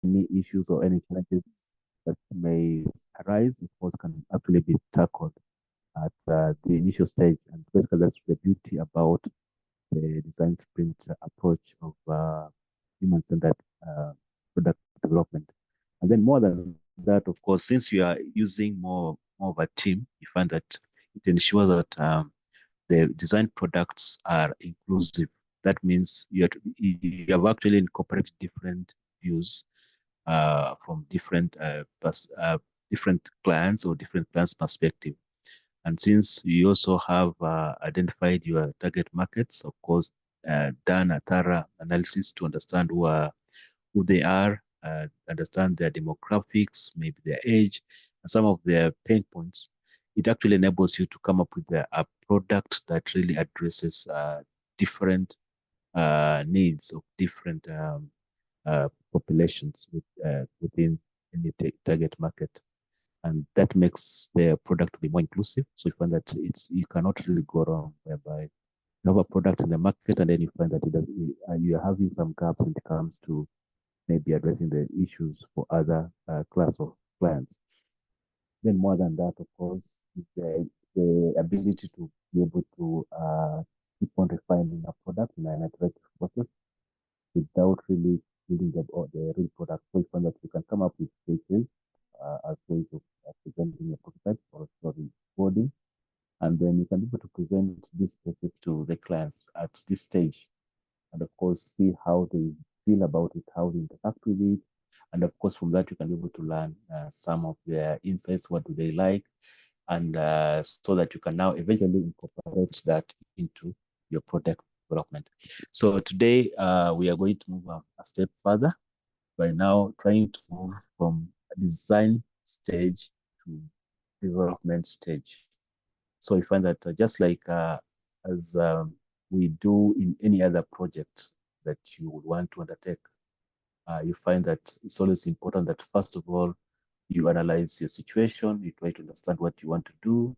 any issues or any challenges that may arise, of course, can actually be tackled at the initial stage. And basically, that's the beauty about the design sprint approach of human-centered product development. And then more than that, of course, since you are using more of a team, you find that it ensures that the design products are inclusive. That means you have actually incorporated different views from different clients or different clients' perspective. And since you also have identified your target markets, of course, done a thorough analysis to understand who they are, understand their demographics, maybe their age, and some of their pain points, it actually enables you to come up with a product that really addresses different needs of different populations within any target market. And that makes the product to be more inclusive. So you find that you cannot really go wrong whereby you have a product in the market and then you find that you're having some gaps when it comes to maybe addressing the issues for other class of clients. Then more than that, of course, is the ability to be able to keep on refining a product in an iterative process without really building the real product. So you find that you can come up with sketches as ways of presenting a prototype or sorry, coding, and then you can be able to present these sketches to the clients at this stage, and of course see how they feel about it, how they interact with it, and of course from that you can be able to learn some of their insights, what do they like, and so that you can now eventually incorporate that into your product development. So today we are going to move a step further by now trying to move from design stage to development stage. So you find that just like as we do in any other project that you would want to undertake, you find that it's always important that first of all, you analyze your situation, you try to understand what you want to do,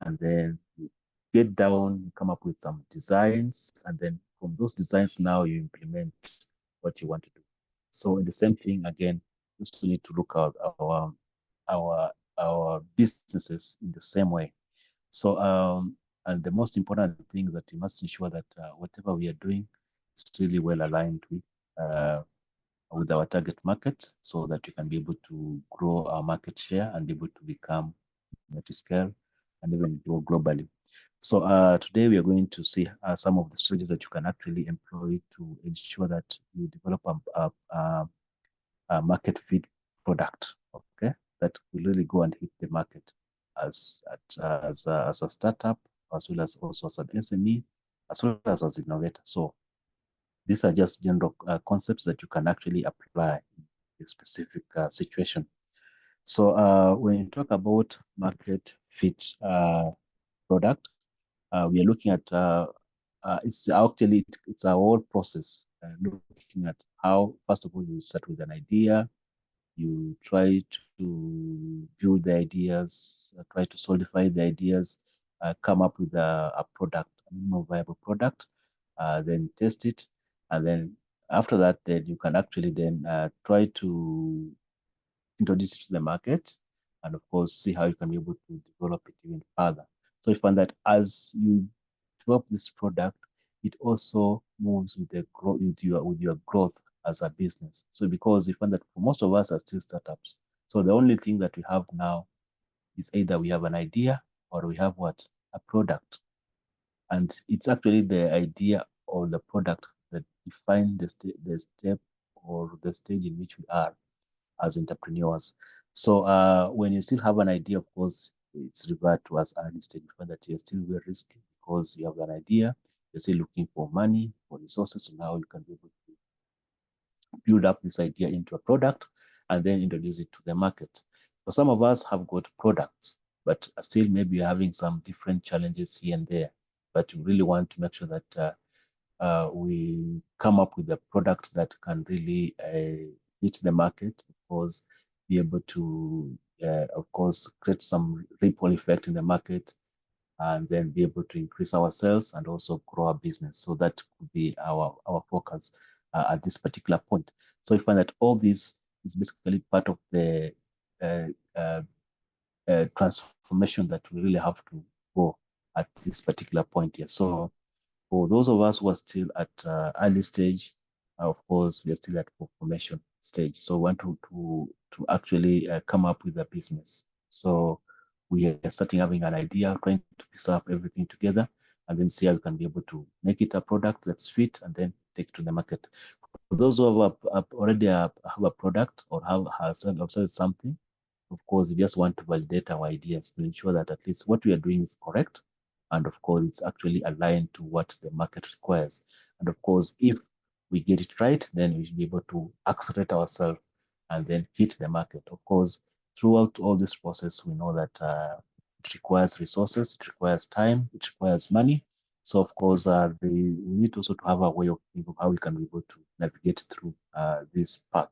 and then you get down, you come up with some designs, and then from those designs now you implement what you want to do. So in the same thing again, we still need to look at our businesses in the same way. So and the most important thing that we must ensure that whatever we are doing is really well aligned with our target market, so that we can be able to grow our market share and be able to become multi-scale and even grow globally. So today we are going to see some of the strategies that you can actually employ to ensure that you develop a market fit product, okay, that will really go and hit the market as a startup, as well as also as an SME, as well as innovator. So these are just general concepts that you can actually apply in a specific situation. So when you talk about market fit product, we are looking at it's a whole process, looking at how first of all you start with an idea, you try to build the ideas, try to solidify the ideas, come up with a product, a minimum viable product, then test it, and then after that, then you can actually then try to introduce it to the market, and of course see how you can be able to develop it even further. So you find that as you develop this product, it also moves with the growth with your growth as a business. So because you find that for most of us are still startups, so the only thing that we have now is either we have an idea or we have what, a product, and it's actually the idea or the product that define the step or the stage in which we are as entrepreneurs. So when you still have an idea, of course, it's referred to as early stage. You find that you're still very risky because you have an idea, you're still looking for money, for resources, and how you can be able to build up this idea into a product and then introduce it to the market. So some of us have got products, but still maybe you're having some different challenges here and there. But we really want to make sure that we come up with a product that can really hit the market, of course, be able to, of course, create some ripple effect in the market, and then be able to increase our sales and also grow our business. So that could be our focus at this particular point. So you find that all these is basically part of the uh, uh, transformation that we really have to go at this particular point here. So for those of us who are still at early stage, of course, we are still at formation stage. So we want to actually come up with a business. So we are starting having an idea, trying to piece up everything together, and then see how we can be able to make it a product that's fit, and then take it to the market. For those who have already have a product or have said something, of course, we just want to validate our ideas to ensure that at least what we are doing is correct. And of course, it's actually aligned to what the market requires. And of course, if we get it right, then we should be able to accelerate ourselves and then hit the market. Of course, throughout all this process, we know that it requires resources, it requires time, it requires money. So of course, we need also to have a way of thinking of how we can be able to navigate through this path.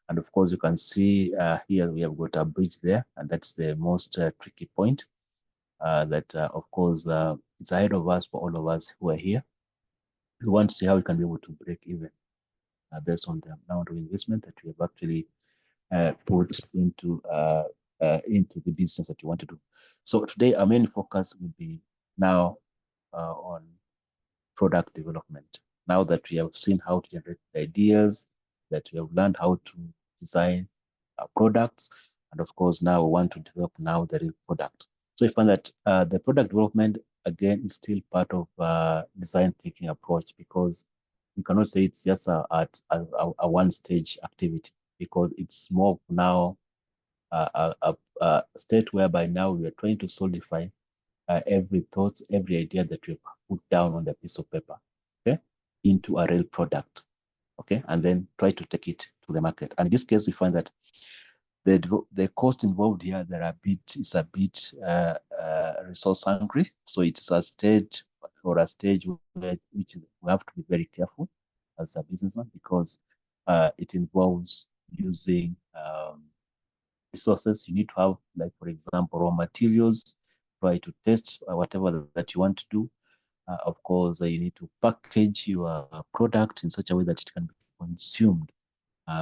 And of course, you can see here we have got a bridge there, and that's the most tricky point that, of course, it's ahead of us for all of us who are here. We want to see how we can be able to break even based on the amount of investment that we have actually put into the business that you want to do. So today, our main focus will be now on product development. Now that we have seen how to generate the ideas, that we have learned how to design products, and of course, now we want to develop now the real product. So we find that the product development, again, is still part of design thinking approach, because we cannot say it's just a one-stage activity, because it's more now a state whereby now we are trying to solidify every thought, every idea that we've put down on the piece of paper, okay, into a real product, okay, and then try to take it to the market. And in this case, we find that the cost involved here, is a bit resource hungry. So it's a stage where we have to be very careful as a businessman, because it involves using resources. You need to have, like, for example, raw materials, try to test whatever that you want to do. Of course, you need to package your product in such a way that it can be consumed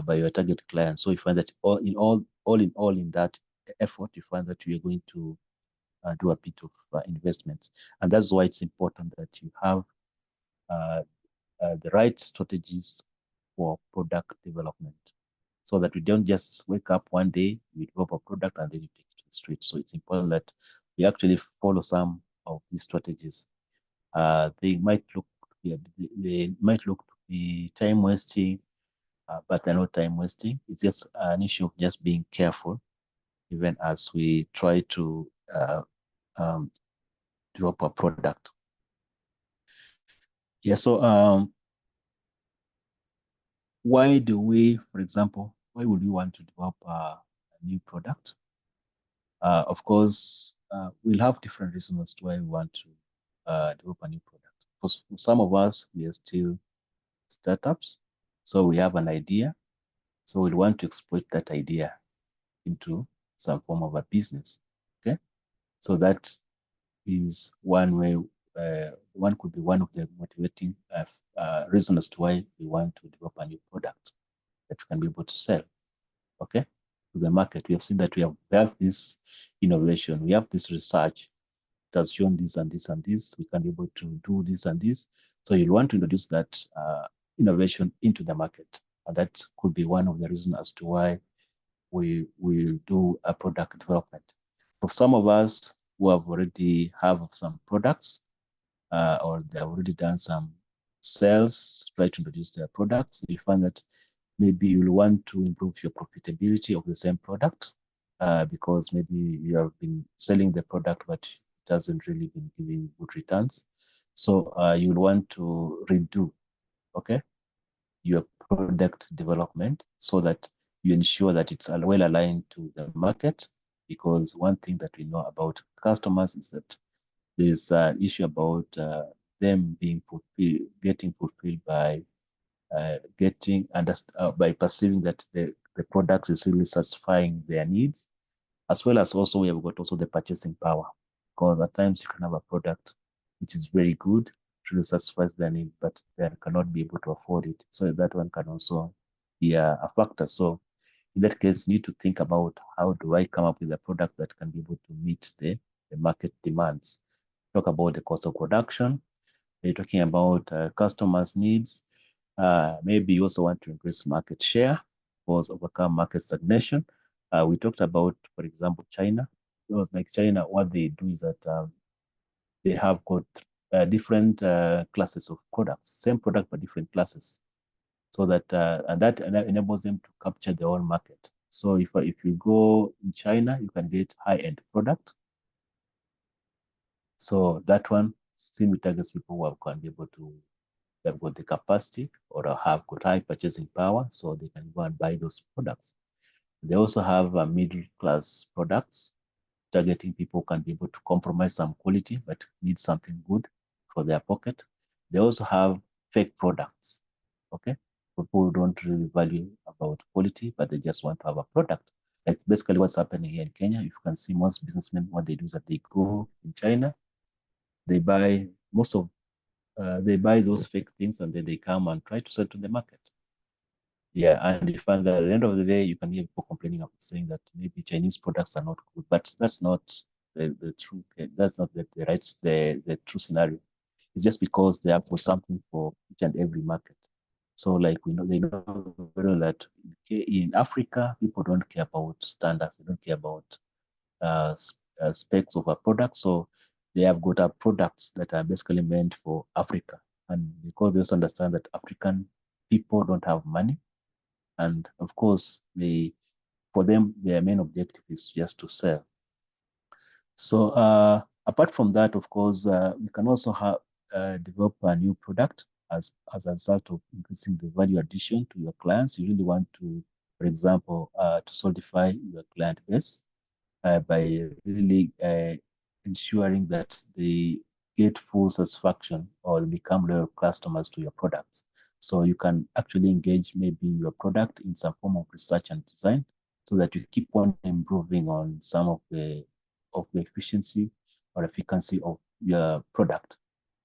by your target client. So you find that all in that effort, you find that you are going to do a bit of investment. And that's why it's important that you have uh, the right strategies for product development, so that we don't just wake up one day, we develop a product, and then you take it to the street. So it's important that we actually follow some of these strategies. They might look to be time wasting, but they're not time wasting. It's just an issue of just being careful, even as we try to um, develop a product. Yeah. So why do we, for example, why would we want to develop a new product? Of course, we'll have different reasons as to why we want to develop a new product. For some of us, we are still startups, so we have an idea, so we want to exploit that idea into some form of a business. Okay, so that is one way. One could be one of the motivating reasons as to why we want to develop a new product that we can be able to sell. Okay, to the market. We have seen that we have this innovation, we have this research that has shown this and this and this. We can be able to do this and this. So you want to introduce that innovation into the market, and that could be one of the reasons as to why we will do a product development. For some of us who have already have some products, or they have already done some sales, try to introduce their products, you find that maybe you'll want to improve your profitability of the same product, because maybe you have been selling the product, but it hasn't really been giving good returns. So you'll want to redo, okay, your product development, so that you ensure that it's well aligned to the market. Because one thing that we know about customers is that there's an issue about them being getting fulfilled by by perceiving that the product is really satisfying their needs, as well as also we have got also the purchasing power. Because at times you can have a product which is very good, really satisfies their need, but they cannot be able to afford it. So that one can also be a factor. So In that case, you need to think about how do I come up with a product that can be able to meet the market demands. Talk about the cost of production. You're talking about customers' needs. Maybe you also want to increase market share or overcome market stagnation. We talked about, for example, China. Like China, what they do is that they have got different classes of products, same product but different classes, so that and that enables them to capture their own market. So if you go in China, you can get high-end product. So that one still targets people who can be able to, they've got the capacity or have got high purchasing power, so they can go and buy those products. They also have middle class products targeting people who can be able to compromise some quality but need something good for their pocket. They also have fake products, okay? People who don't really value about quality, but they just want to have a product. Like basically what's happening here in Kenya, if you can see most businessmen, what they do is that they go in China, they buy they buy those fake things and then they come and try to sell to the market. Yeah, and you find that at the end of the day, you can hear people complaining about saying that maybe Chinese products are not good, but that's not the true. That's not the right the true scenario. It's just because they have for something for each and every market. So like we know they know very well that in Africa, people don't care about standards. They don't care about specs of a product. So they have got products that are basically meant for Africa. And because they also understand that African people don't have money, and of course, for them, their main objective is just to sell. So apart from that, of course, we can also have develop a new product as a result of increasing the value addition to your clients. You really want to, for example, to solidify your client base by really ensuring that they get full satisfaction or become loyal customers to your products. So you can actually engage maybe your product in some form of research and design so that you keep on improving on some of the efficiency or efficacy of your product,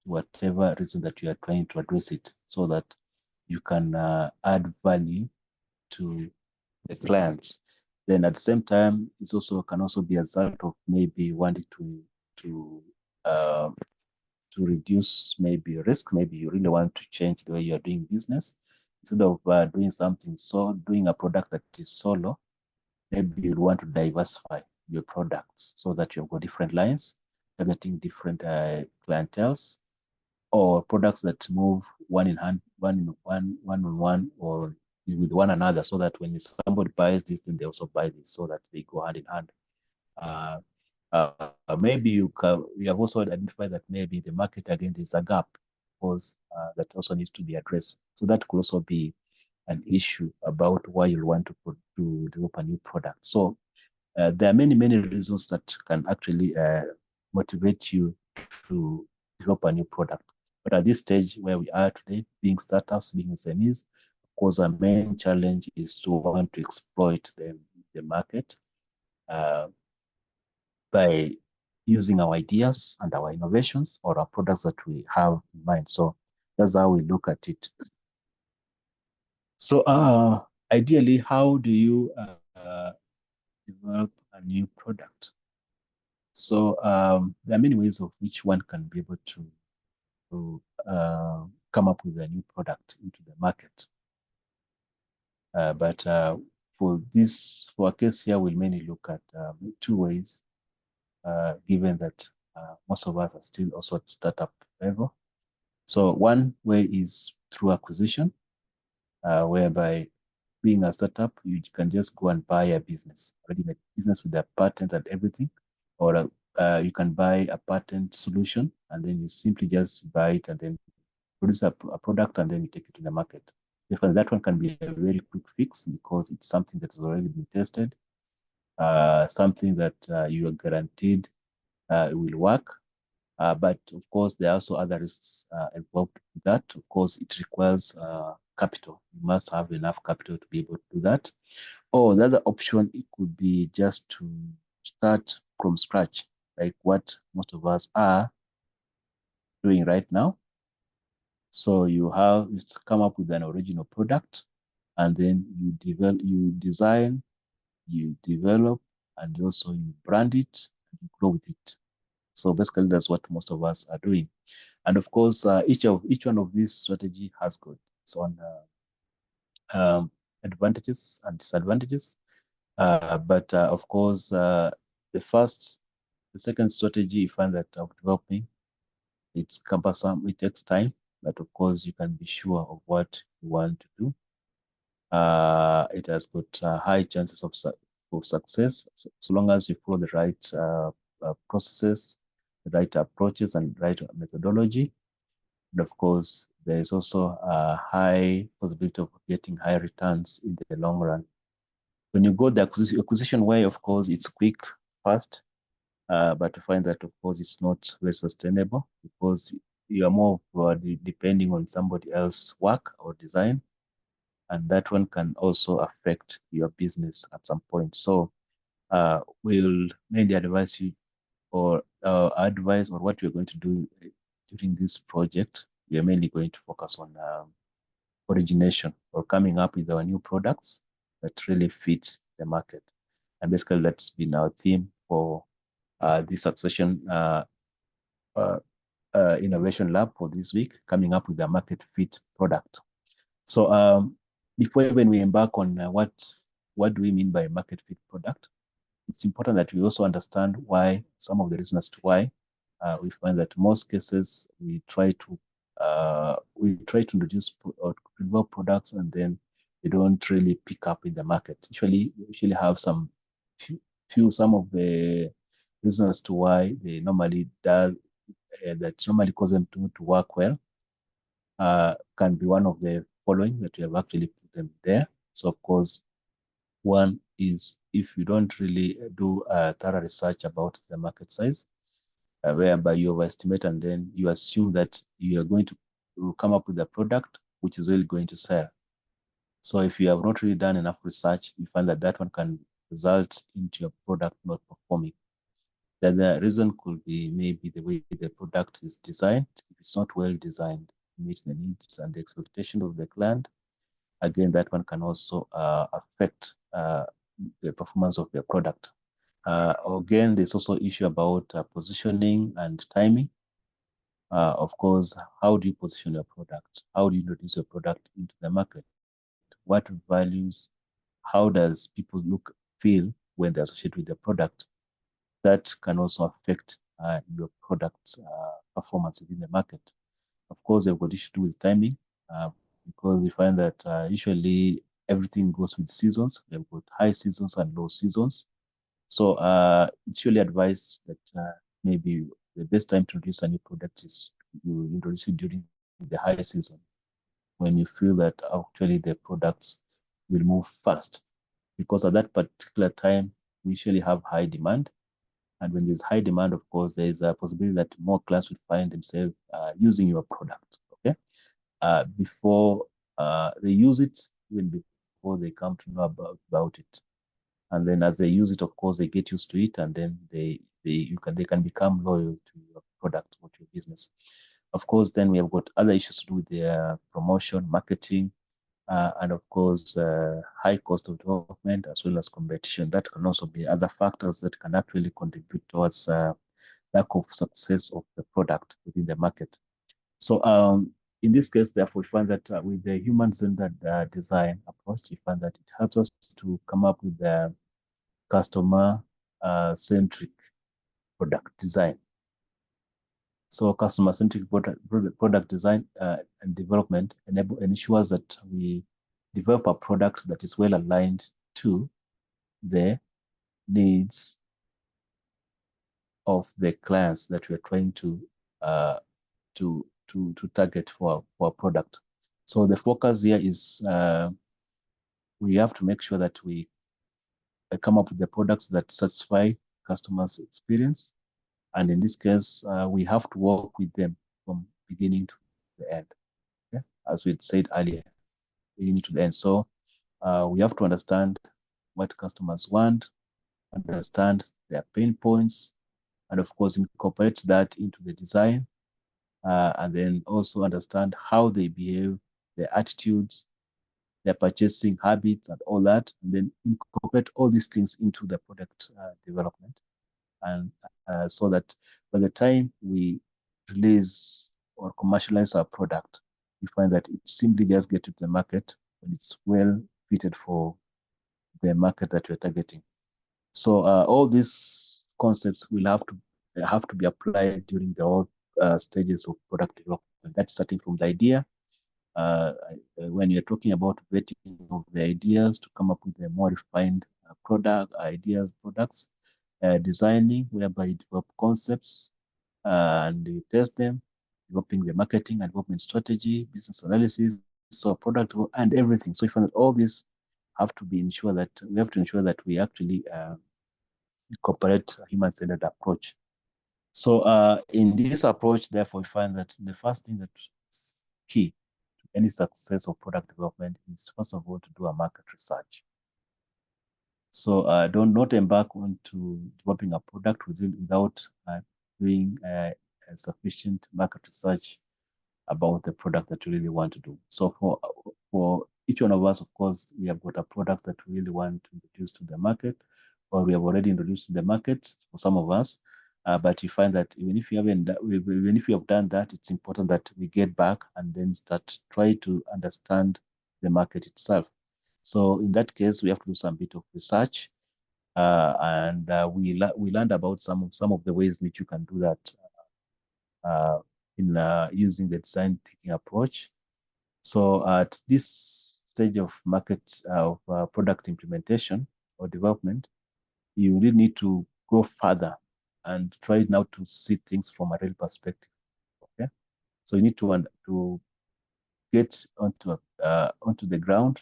whatever reason that you are trying to address it, so that you can add value to the clients. Then at the same time, it's also can also be a result of maybe wanting to uh, to reduce maybe risk. Maybe you really want to change the way you're doing business instead of doing a product that is solo. Maybe you want to diversify your products so that you've got different lines targeting different clienteles, or products that move one in hand, one on one, or with one another, so that when somebody buys this, then they also buy this, so that they go hand in hand. Uh, Maybe you have also identified that maybe the market again there's a gap, because that also needs to be addressed. So that could also be an issue about why you want to develop a new product. So there are many reasons that can actually motivate you to develop a new product. But at this stage where we are today, being startups, being SMEs, of course, our main challenge is to want to exploit the market uh, by using our ideas and our innovations or our products that we have in mind. So that's how we look at it. So ideally, how do you develop a new product? So there are many ways of which one can be able to come up with a new product into the market. But for our case here, we'll mainly look at two ways, given that most of us are still also at startup level. So one way is through acquisition, whereby being a startup, you can just go and buy a business, already made business with a patent and everything, or you can buy a patent solution and then you simply just buy it and then produce a product and then you take it to the market. Therefore, that one can be a very quick fix because it's something that has already been tested, something that you are guaranteed will work. But of course, there are also other risks involved with that. Of course, it requires capital. You must have enough capital to be able to do that. Or the other option, it could be just to start from scratch, like what most of us are doing right now. So you come up with an original product, and then you design, you develop, and also you brand it, and you grow with it. So basically, that's what most of us are doing. And of course, each one of these strategy has got its own advantages and disadvantages. But of course, the second strategy you find that of developing, it's cumbersome, it takes time, but of course you can be sure of what you want to do. It has got high chances of success so long as you follow the right processes, the right approaches, and right methodology. And of course, there is also a high possibility of getting high returns in the long run. When you go the acquisition way, of course, it's quick, fast, but you find that, of course, it's not very sustainable because you are more depending on somebody else's work or design, and that one can also affect your business at some point. So we'll mainly advise you or advise or what we're going to do during this project. We are mainly going to focus on origination or coming up with our new products that really fits the market. And basically, that's been our theme for this Succession Innovation Lab for this week, coming up with a market fit product. So before even we embark on what do we mean by market fit product, it's important that we also understand why, some of the reasons to why we find that most cases we try to introduce or develop products and then they don't really pick up in the market. We usually have some some of the reasons to why they normally that normally cause them to work well. Can be one of the following that we have actually put them there. So of course, one is if you don't really do a thorough research about the market size, whereby you overestimate and then you assume that you are going to come up with a product which is really going to sell. So if you have not really done enough research, you find that that one can result into your product not performing. Then the reason could be maybe the way the product is designed. If it's not well designed, to meet the needs and the expectation of the client, again, that one can also affect the performance of the product. Again, there's also issue about positioning and timing. Of course, how do you position your product? How do you introduce your product into the market? What values? How does people feel when they associate with the product? That can also affect your product performance within the market. Of course, they've got issue to do with timing because we find that usually everything goes with seasons. They've got high seasons and low seasons. So it's usually advised that maybe the best time to introduce a new product is you introduce it during the high season when you feel that actually the products will move fast. Because at that particular time, we usually have high demand. And when there's high demand, of course, there is a possibility that more clients would find themselves using your product, okay? Before they use it, even before they come to know about it. And then as they use it, of course, they get used to it, and then they can become loyal to your product or to your business. Of course, then we have got other issues to do with their promotion, marketing, and of course, high cost of development as well as competition. That can also be other factors that can actually contribute towards lack of success of the product within the market. So in this case, therefore, we find that with the human-centered design approach, we find that it helps us to come up with the customer-centric product design. So customer-centric product design and development ensures that we develop a product that is well aligned to the needs of the clients that we're trying to target for our product. So the focus here is we have to make sure that we come up with the products that satisfy customers' experience. And in this case, we have to work with them from beginning to the end, okay? As we said earlier, beginning to the end. So we have to understand what customers want, understand their pain points, and of course, incorporate that into the design, and then also understand how they behave, their attitudes, their purchasing habits and all that, and then incorporate all these things into the product development. And so that by the time we release or commercialize our product, we find that it simply just get to the market when it's well fitted for the market that we're targeting. So all these concepts will have to be applied during the whole stages of product development. That's starting from the idea. When you're talking about vetting of the ideas to come up with a more refined products, designing, whereby you develop concepts and you test them, developing the marketing and development strategy, business analysis, so product and everything. So if all these have to be ensure that we have to ensure that we actually incorporate a human-centered approach. So in this approach, therefore, we find that the first thing that's key to any success of product development is, first of all, to do a market research. So don't not embark onto developing a product without doing a sufficient market research about the product that you really want to do. So for each one of us, of course, we have got a product that we really want to introduce to the market, or we have already introduced to the market for some of us. But you find that even if you have done that, it's important that we get back and then try to understand the market itself. So in that case, we have to do some bit of research, and we learned about some of the ways in which you can do that in using the design thinking approach. So at this stage of product implementation or development, you really need to go further and try now to see things from a real perspective. Okay, so you need to get onto the ground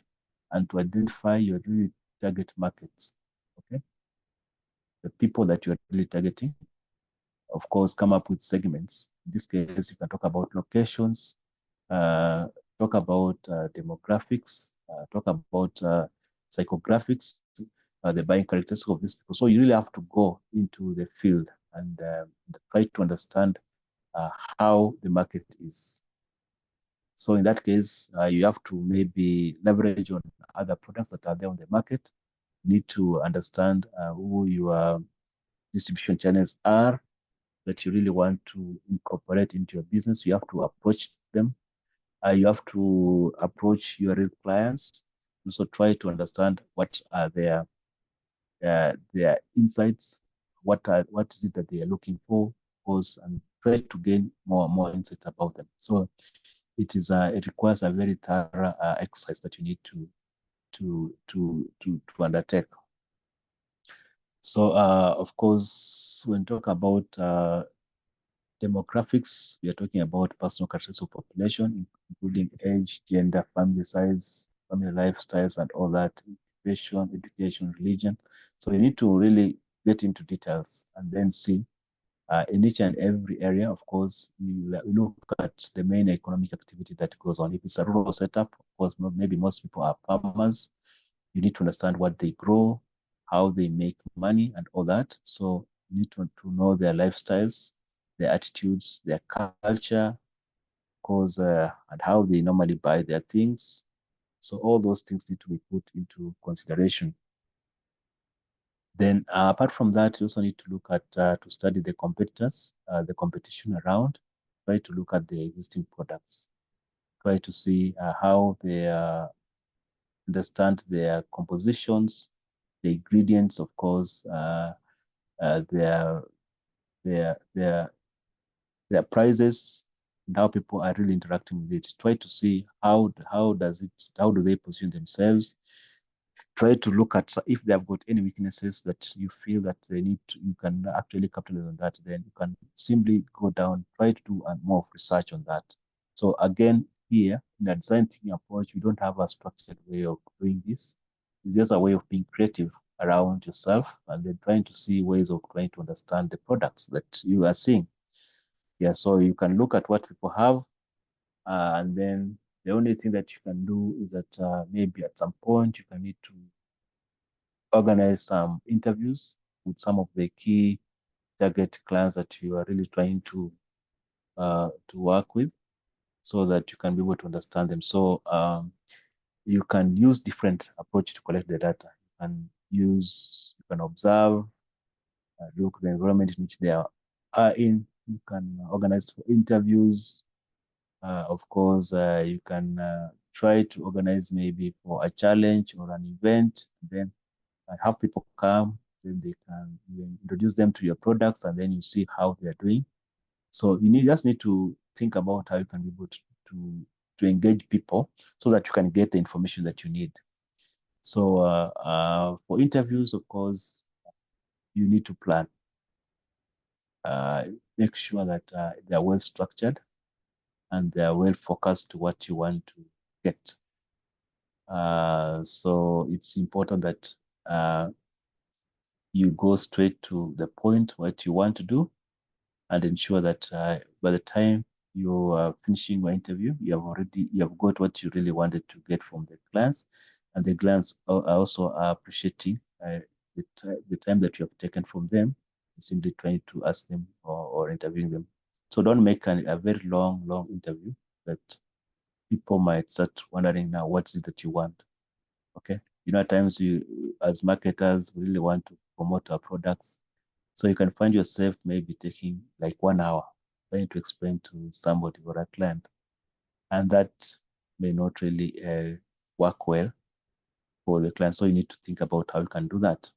and to identify your really target markets. Okay, the people that you're really targeting. Of course, come up with segments. In this case, you can talk about locations, talk about demographics, talk about psychographics, the buying characteristics of these people. So you really have to go into the field and try to understand how the market is. So in that case, you have to maybe leverage on other products that are there on the market. You need to understand who your distribution channels are that you really want to incorporate into your business. You have to approach them. You have to approach your real clients. Also try to understand what are their insights, what is it that they are looking for, cause, and try to gain more insight about them. So it requires a very thorough exercise that you need to undertake. So of course, when talk about demographics, we are talking about personal characteristics of population, including age, gender, family size, family lifestyles, and all that, education, religion. So you need to really get into details and then see in each and every area. Of course, we look at the main economic activity that goes on. If it's a rural setup, of course, maybe most people are farmers. You need to understand what they grow, how they make money, and all that. So you need to know their lifestyles, their attitudes, their culture, cause and how they normally buy their things. So all those things need to be put into consideration. Then apart from that, you also need to look at to study the competitors, the competition around. Try to look at the existing products. Try to see how they understand their compositions, the ingredients, of course, their prices, and how people are really interacting with it. Try to see how do they position themselves. Try to look at if they have got any weaknesses that you feel that you can actually capitalize on that. Then you can simply go down, try to do more research on that. So again, here in a design thinking approach, you don't have a structured way of doing this. It's just a way of being creative around yourself and then trying to see ways of trying to understand the products that you are seeing. Yeah, so you can look at what people have, and then the only thing that you can do is that maybe at some point you can need to organize some interviews with some of the key target clients that you are really trying to work with, so that you can be able to understand them. So you can use different approach to collect the data. You can observe, look the environment in which they are in. You can organize for interviews. Of course, you can try to organize maybe for a challenge or an event. Then have people come, then they can introduce them to your products, and then you see how they're doing. So you just need to think about how you can be able to engage people so that you can get the information that you need. So for interviews, of course, you need to plan. Make sure that they're well structured and they're well focused to what you want to get. So it's important that you go straight to the point, what you want to do, and ensure that by the time you are finishing your interview, you have got what you really wanted to get from the clients, and the clients are also appreciating the time that you have taken from them, simply trying to ask them or interviewing them. So don't make a very long interview that people might start wondering now, what is it that you want? Okay. At times you, as marketers, we really want to promote our products. So you can find yourself maybe taking like 1 hour trying to explain to somebody or a client. And that may not really work well for the client. So you need to think about how you can do that.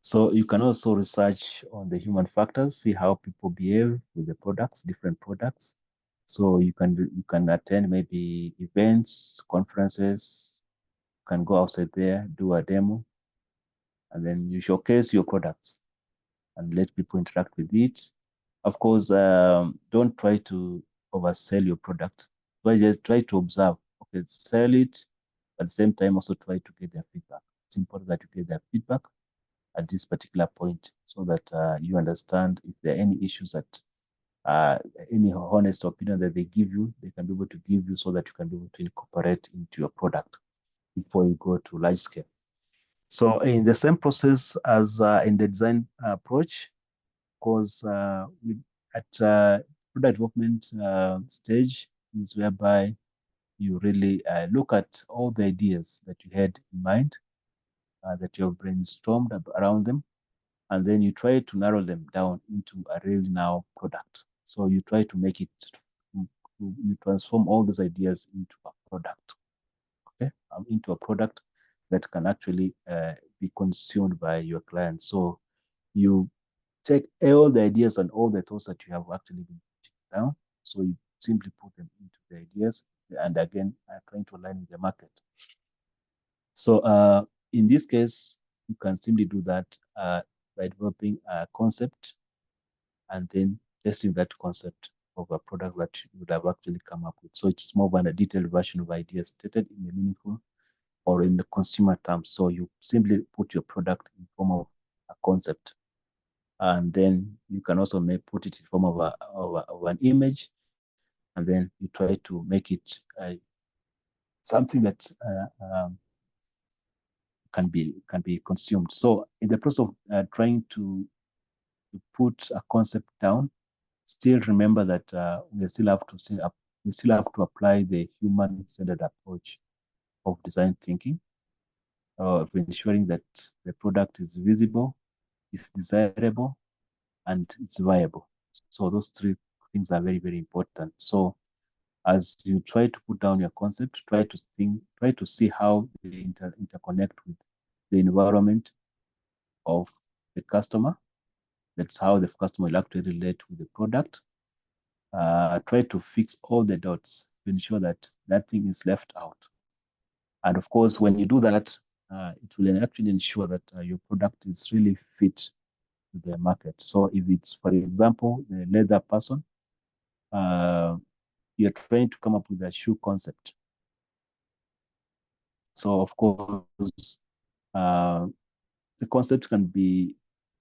So you can also research on the human factors, see how people behave with the products, different products. So you can attend maybe events, conferences, you can go outside there, do a demo, and then you showcase your products and let people interact with it. Of course, don't try to oversell your product. But just try to observe. Okay, sell it, at the same time also try to get their feedback. It's important that you get their feedback at this particular point so that you understand if there are any issues that any honest opinion that they give you, they can be able to give you so that you can be able to incorporate into your product before you go to large scale. So in the same process as in the design approach, because at product development stage is whereby you really look at all the ideas that you had in mind, that you have brainstormed around them, and then you try to narrow them down into a real now product. So you try to make it, you transform all those ideas into a product, okay, into a product that can actually be consumed by your clients. So you take all the ideas and all the thoughts that you have actually been putting down. So you simply put them into the ideas, and again, trying to align with the market. So in this case, you can simply do that by developing a concept and then testing that concept of a product that you would have actually come up with. So it's more of a detailed version of ideas stated in a meaningful or in the consumer terms. So you simply put your product in form of a concept, and then you can also put it in form of an image, and then you try to make it something that can be consumed. So in the process of trying to put a concept down, still remember that we still have to apply the human-centered approach of design thinking, of ensuring that the product is visible, is desirable, and it's viable. So those three things are very important. So as you try to put down your concept, try to see how they interconnect with the environment of the customer. That's how the customer will actually relate with the product. Try to fix all the dots to ensure that nothing is left out. And of course, when you do that, it will actually ensure that your product is really fit to the market. So if it's, for example, the leather person, you're trying to come up with a shoe concept. So of course, the concept can be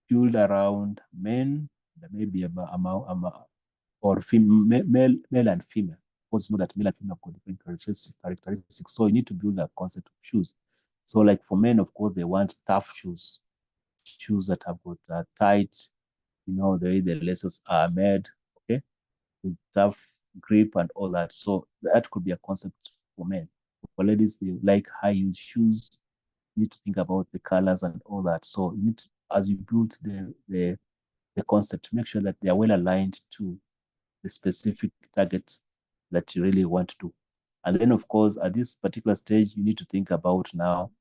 built around men, maybe or male and female. Because you know that male and female have got different characteristics. So you need to build a concept of shoes. So like for men, of course, they want tough shoes that have got tight, the way the laces are made, okay, with tough grip and all that. So that could be a concept for men. For ladies, they like high-heeled shoes. You need to think about the colors and all that. So you need to, as you build the concept, make sure that they are well aligned to the specific targets that you really want to do. And then, of course, at this particular stage, you need to think about now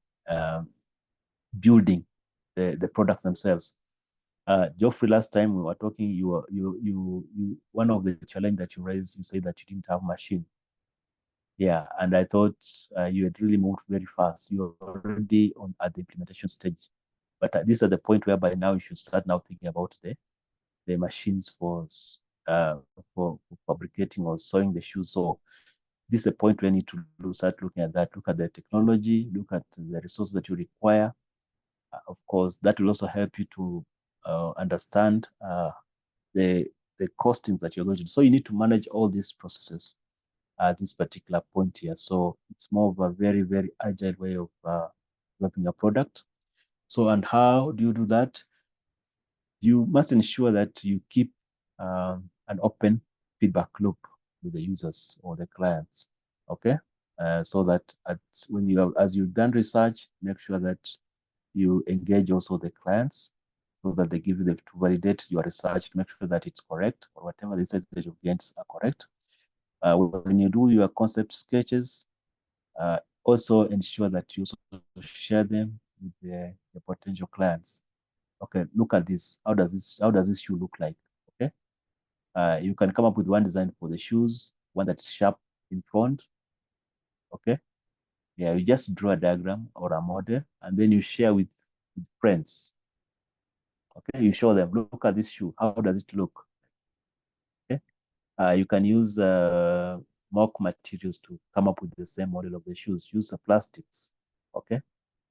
building the products themselves. Geoffrey, last time we were talking, one of the challenge that you raised, you said that you didn't have machine. Yeah, and I thought you had really moved very fast. You're already on at the implementation stage, but this is the point whereby now you should start now thinking about the machines uh, for fabricating or sewing the shoes. So this is a point where you need to start looking at that. Look at the technology, look at the resources that you require. Of course, that will also help you to understand the the costings that you're going to do. So you need to manage all these processes at this particular point here. So it's more of a very, very agile way of developing a product. So, and how do you do that? You must ensure that you keep an open feedback loop with the users or the clients. Okay, so that when you have, as you've done research, make sure that you engage also the clients so that they give you to validate your research to make sure that it's correct or whatever the research that you've gained are correct. When you do your concept sketches, also ensure that you also share them with the potential clients. Okay, look at this. How does this shoe look like? Okay, you can come up with one design for the shoes, one that's sharp in front. Okay, yeah, you just draw a diagram or a model, and then you share with friends. Okay, you show them, look at this shoe. How does it look? Okay, you can use mock materials to come up with the same model of the shoes. Use the plastics. Okay,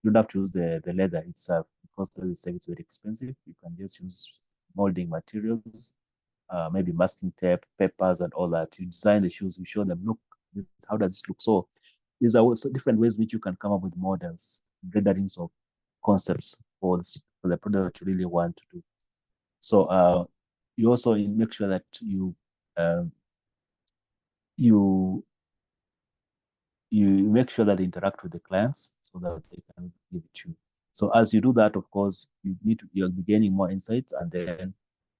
you don't have to use the leather itself because they say it's very expensive. You can just use molding materials, maybe masking tape, papers, and all that. You design the shoes. You show them, look, how does this look? So these are also different ways which you can come up with models, renderings of concepts for the product that you really want to do. So you also make sure that um, you you make sure that they interact with the clients so that they can give it to you. So as you do that, of course, you'll be gaining more insights, and then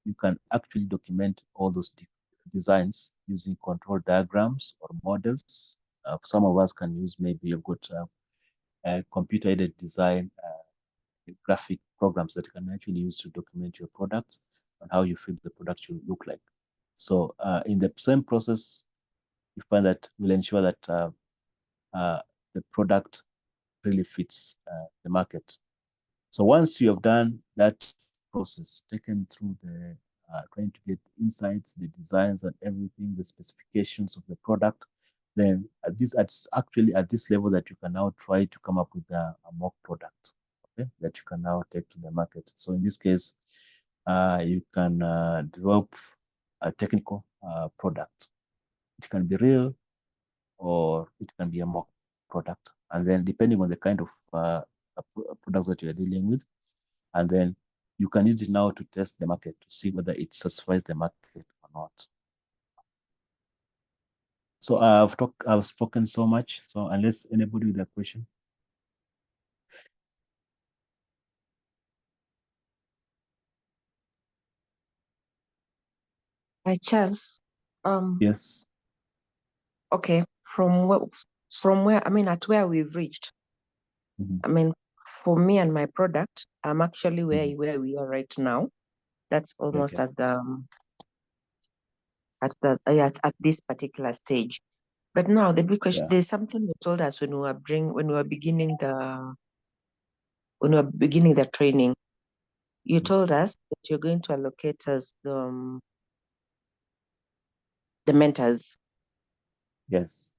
you can actually document all those designs using control diagrams or models. Some of us can use, maybe you've got computer-aided design graphic programs that you can actually use to document your products and how you feel the product should look like. So in the same process, you find that will ensure that the product really fits the market. So once you have done that process, taken through the trying to get insights, the designs and everything, the specifications of the product, then actually at this level that you can now try to come up with a mock product, okay, that you can now take to the market. So in this case, you can develop a technical product. It can be real or it can be a mock product. And then depending on the kind of products that you're dealing with, and then you can use it now to test the market to see whether it satisfies the market or not. So I've spoken so much. So unless anybody with a question. By Charles, Yes. okay, from where I mean at where we've reached. Mm-hmm. I mean, for me and my product, I'm actually Mm-hmm. where we are right now. That's almost Okay. at this particular stage. But now the big question, Yeah. there's something you told us when we were beginning the training. You Yes. told us that you're going to allocate us the mentors. Yes.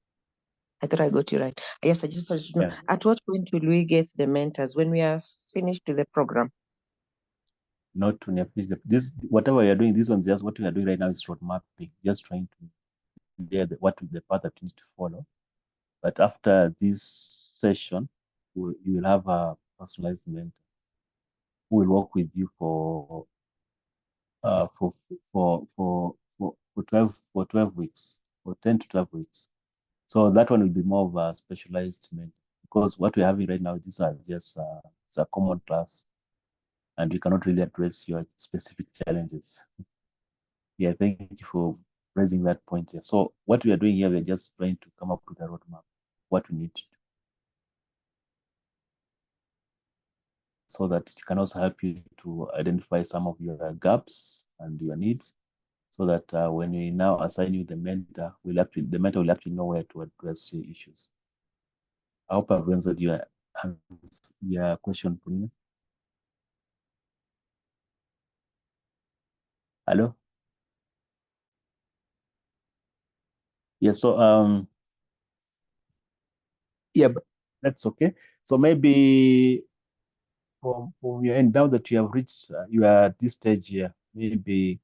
I thought I got you right. Yes, I just wanted to know Yeah. at what point will we get the mentors when we are finished with the program? Not to finish this. Whatever you're doing, this one's just what we are doing right now is road mapping, just trying to clear the path that you need to follow. But after this session, you will have a personalized mentor who will work with you uh, for, for 12 weeks, for 10 to 12 weeks. So that one will be more of a specialized mentor, because what we're having right now, these are just it's a common class, and we cannot really address your specific challenges. Yeah, thank you for raising that point here. So what we are doing here, we're just trying to come up with a roadmap, what we need to do, so that it can also help you to identify some of your gaps and your needs, so that when we now assign you the mentor, the mentor will actually know where to address your issues. I hope I've answered your question, Purina. Hello? Yeah, so yeah, but that's okay. So maybe from your end, now that you have reached you are at this stage here, maybe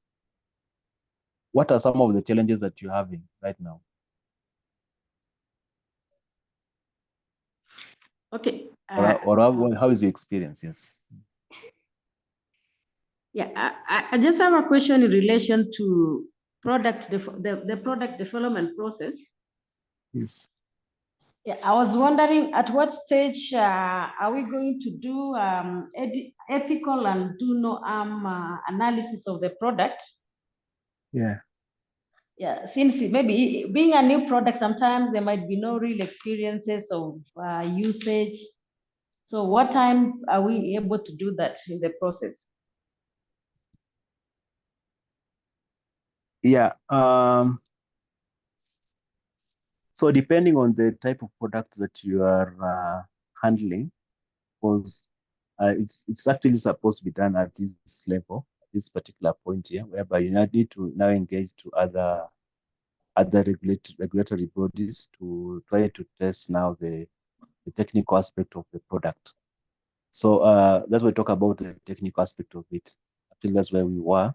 what are some of the challenges that you're having right now? Okay. Or how is your experience? Yes. Yeah, I just have a question in relation to the product development process. Yes. Yeah, I was wondering at what stage are we going to do ethical and do no harm analysis of the product? Yeah. Yeah, since maybe being a new product, sometimes there might be no real experiences of usage. So what time are we able to do that in the process? Yeah. So depending on the type of product that you are handling, because it's actually supposed to be done at this level, at this particular point here, whereby you need to now engage to other regulatory bodies to try to test now the technical aspect of the product. So that's why we talk about the technical aspect of it. Actually, that's where we were.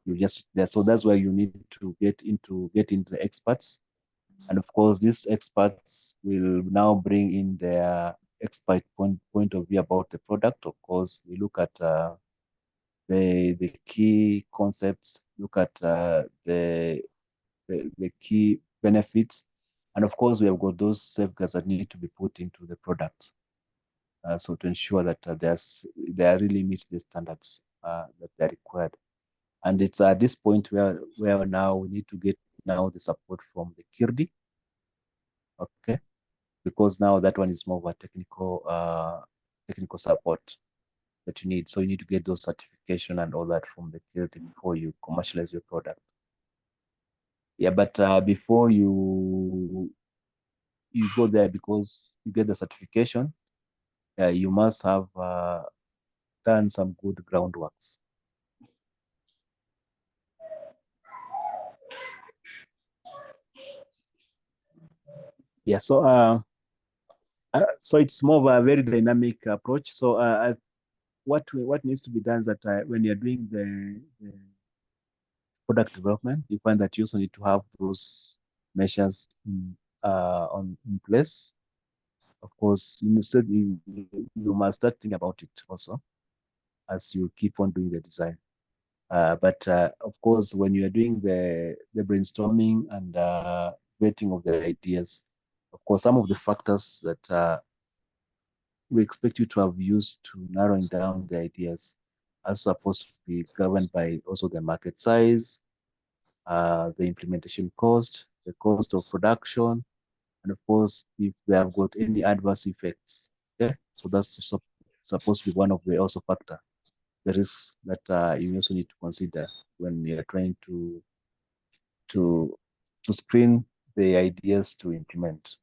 You just there. So that's where you need to get into the experts. And of course, these experts will now bring in their expert point of view about the product. Of course, we look at the key concepts, look at the key benefits, and of course, we have got those safeguards that need to be put into the product. So to ensure that they really meet the standards that they're required. And it's at this point where now we need to get now the support from the KIRDI, okay? Because now that one is more of a technical support that you need. So you need to get those certification and all that from the KIRDI before you commercialize your product. Yeah, but before you go there, because you get the certification, you must have done some good groundworks. Yeah, so it's more of a very dynamic approach. So what needs to be done is that when you're doing the product development, you find that you also need to have those measures in place. Of course, you must start thinking about it also as you keep on doing the design. But of course, when you are doing the brainstorming and vetting of the ideas, of course, some of the factors that we expect you to have used to narrowing down the ideas are supposed to be governed by also the market size, the implementation cost, the cost of production, and of course, if they have got any adverse effects. Okay, so that's supposed to be one of the also factor, the risks that you also need to consider when you're trying to screen the ideas to implement.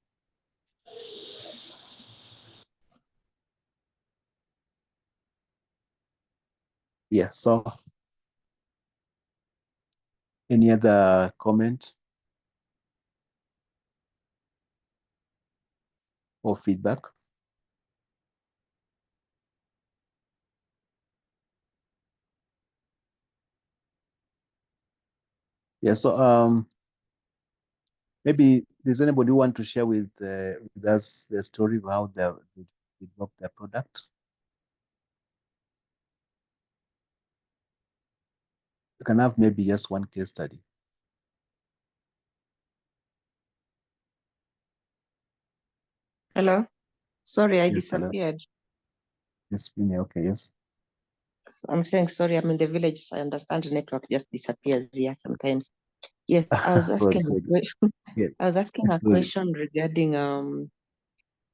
Yeah. So, any other comment or feedback? Yeah. So, maybe does anybody want to share with us the story of how they developed their product? You can have maybe just one case study. Hello. Sorry, I Yes, hello. disappeared. Yes, Winnie, okay, yes. So I'm saying sorry. I'm in the village. So I understand the network just disappears here sometimes. Yes, I was Sorry, asking sorry. a question. Yeah, I was asking a sorry. question regarding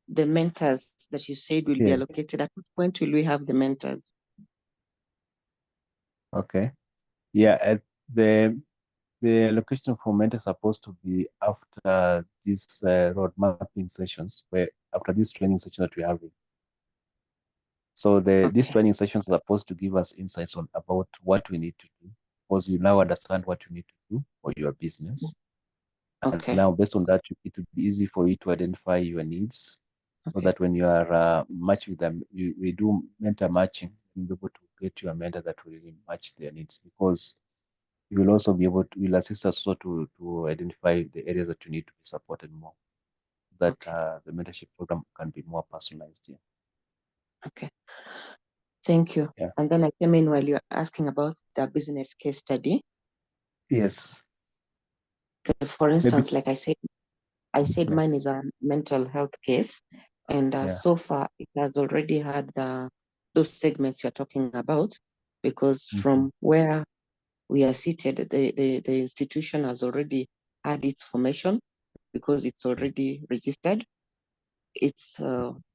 the mentors that you said will be Yeah, allocated. At what point will we have the mentors? okay. Yeah, at the location for mentor is supposed to be after these road mapping sessions, where after this training session that we're having. So these Okay. training sessions are supposed to give us insights on about what we need to do, because you now understand what you need to do for your business. And Okay. now based on that, it will be easy for you to identify your needs, so Okay. that when you are matching them, we do mentor matching, you'll be able to get you a mentor that will really match their needs, because you will also be able to, will assist us also to identify the areas that you need to be supported more, that Okay. the mentorship program can be more personalized. Yeah. Okay. Thank you. Yeah. And then I came in while you were asking about the business case study. Yes. For Maybe. instance, like I said Yeah. mine is a mental health case, and Yeah. so far it has already had those segments you're talking about, because Mhm. from where we are seated, the institution has already had its formation because it's already registered. It's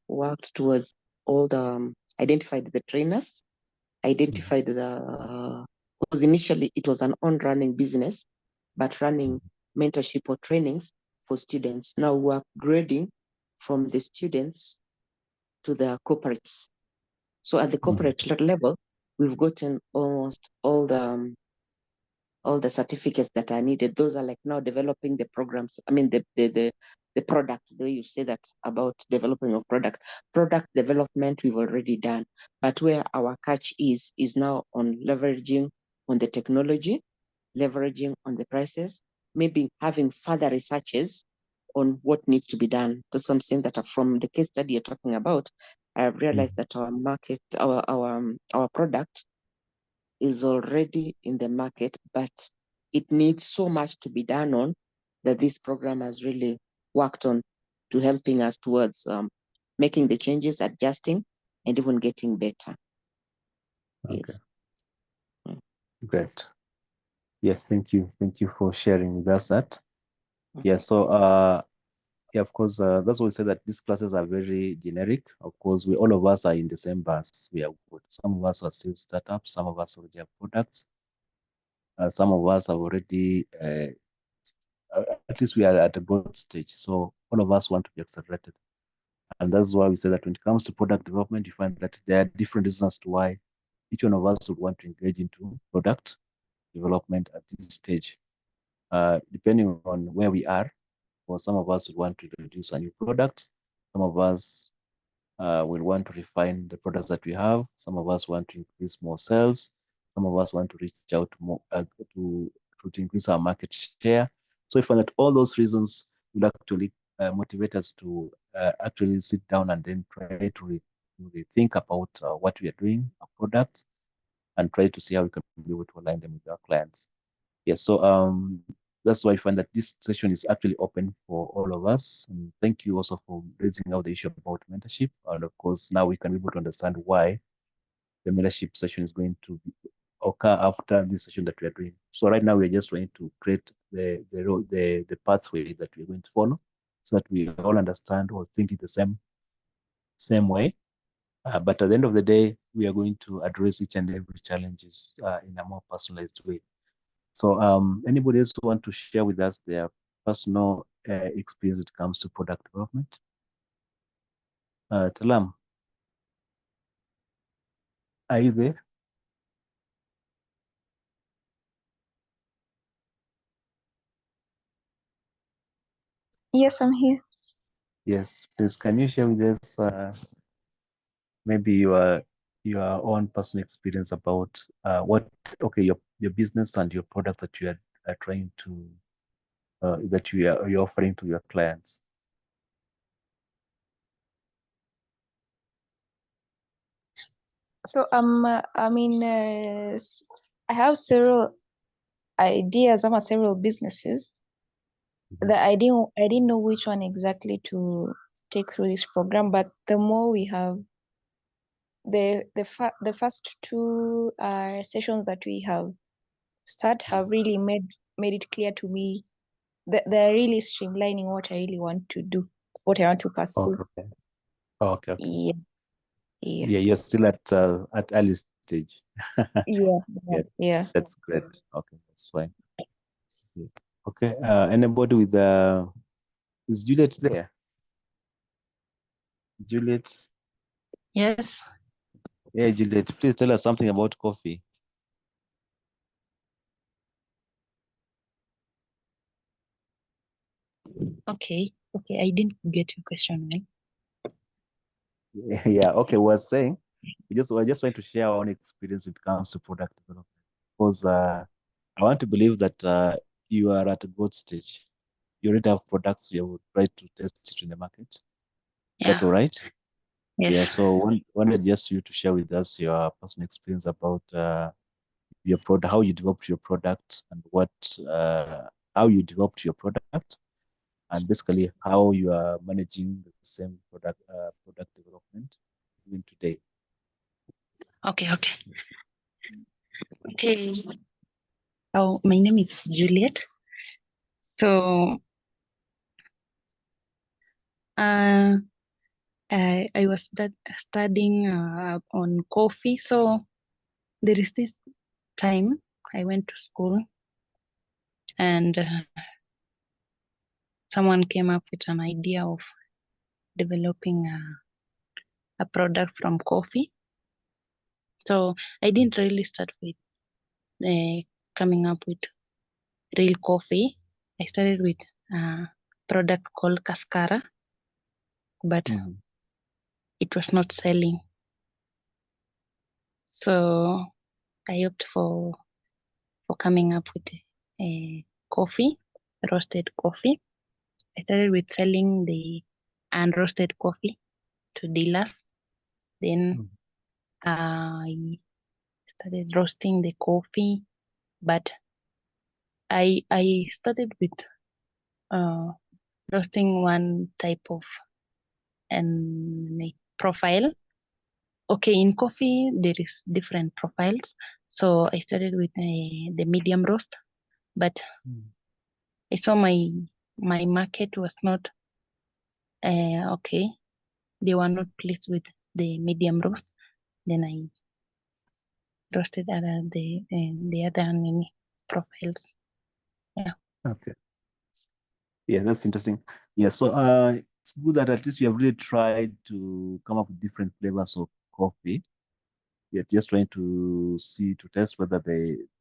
worked towards all the identified the trainers, Mhm. identified the because initially it was an on-running business, but running mentorship or trainings for students. Now we're grading from the students to the corporates. So at the Mhm. corporate level, we've gotten almost all the certificates that are needed. Those are like now developing the programs. I mean, the product, the way you say that about developing of product development, we've already done. But where our catch is now on leveraging on the technology, leveraging on the prices, maybe having further researches on what needs to be done. Because I'm saying that from the case study you're talking about, I've realized that our market, our product is already in the market, but it needs so much to be done on that this program has really worked on to helping us towards making the changes, adjusting, and even getting better. Okay. Yes. Mm. Great. Yes. Thank you. Thank you for sharing with us that. Yeah. Okay. So, yeah, of course, that's why we say that these classes are very generic. Of course, we all of us are in the same bus. We are good. Some of us are still startups. Some of us already have products. Some of us are already, at least we are at a growth stage. So all of us want to be accelerated. And that's why we say that when it comes to product development, you find that there are different reasons to why each one of us would want to engage into product development at this stage. Depending on where we are, for some of us would want to introduce a new product. Some of us will want to refine the products that we have. Some of us want to increase more sales. Some of us want to reach out more to increase our market share. So we find that all those reasons will actually motivate us to actually sit down and then try to rethink about what we are doing, our products, and try to see how we can be able to align them with our clients. Yes, so that's why I find that this session is actually open for all of us. And thank you also for raising out the issue about mentorship. And of course, now we can be able to understand why the mentorship session is going to occur after this session that we are doing. So right now we're just trying to create the pathway that we're going to follow, so that we all understand or think in the same way. But at the end of the day, we are going to address each and every challenges in a more personalized way. So anybody else who want to share with us their personal experience when it comes to product development? Talam, are you there? Yes, I'm here. Yes, please. Can you share with us maybe your own personal experience about what, okay, your business and your product that you are trying to that you're offering to your clients? So I have several ideas. I'm several businesses that I didn't know which one exactly to take through this program, but the more we have, the first two sessions that we have have really made it clear to me that they're really streamlining what I really want to do, what I want to pursue. Okay. Okay. Yeah, yeah, Yeah, you're still at early stage. yeah, Yeah, yeah. that's great. Okay, that's fine. Yeah. Okay. Anybody with is Juliet there? Juliet? Yes. Yeah, Juliet, please tell us something about coffee. Okay, I didn't get your question, right? Yeah, okay. We're saying we're just trying to share our own experience when it comes to product development. Because I want to believe that you are at a good stage. You already have products you would try to test it in the market. Is Yeah. that all right? Yeah, Yes. so wanted just you to share with us your personal experience about your product, how you developed your product, and how you developed your product, and basically how you are managing the same product development even today. Okay. Okay. Oh, my name is Juliet. So, I was studying on coffee. So there is this time I went to school, and someone came up with an idea of developing a product from coffee. So I didn't really start with coming up with real coffee. I started with a product called Cascara, but it was not selling. So I opted for coming up with a coffee, roasted coffee. I started with selling the unroasted coffee to dealers. Then I started roasting the coffee, but I started with roasting one type of profile. Okay, in coffee there is different profiles. So I started with the medium roast, but I saw my market was not okay. They were not pleased with the medium roast. Then I roasted the other many profiles. Yeah. Okay. Yeah, that's interesting. Yeah, so it's good that at least you have really tried to come up with different flavors of coffee. You're just trying to test whether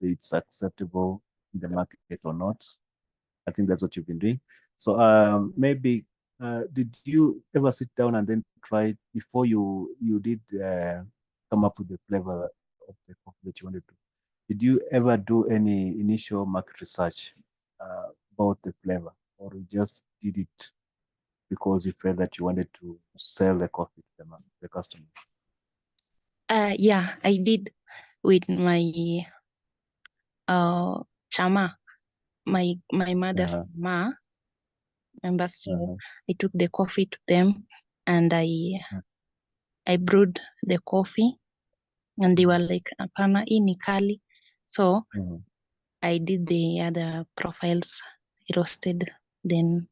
it's acceptable in the market or not. I think that's what you've been doing. So maybe did you ever sit down and then try before you did come up with the flavor of the coffee that you wanted to? Did you ever do any initial market research about the flavor, or you just did it because you felt that you wanted to sell the coffee to the customers? Yeah, I did with my chama, my mother's Uh-huh. ma members. So Uh-huh. I took the coffee to them, and I brewed the coffee, and they were like, "Apana, hii ni kali." So I did the other profiles, roasted. Then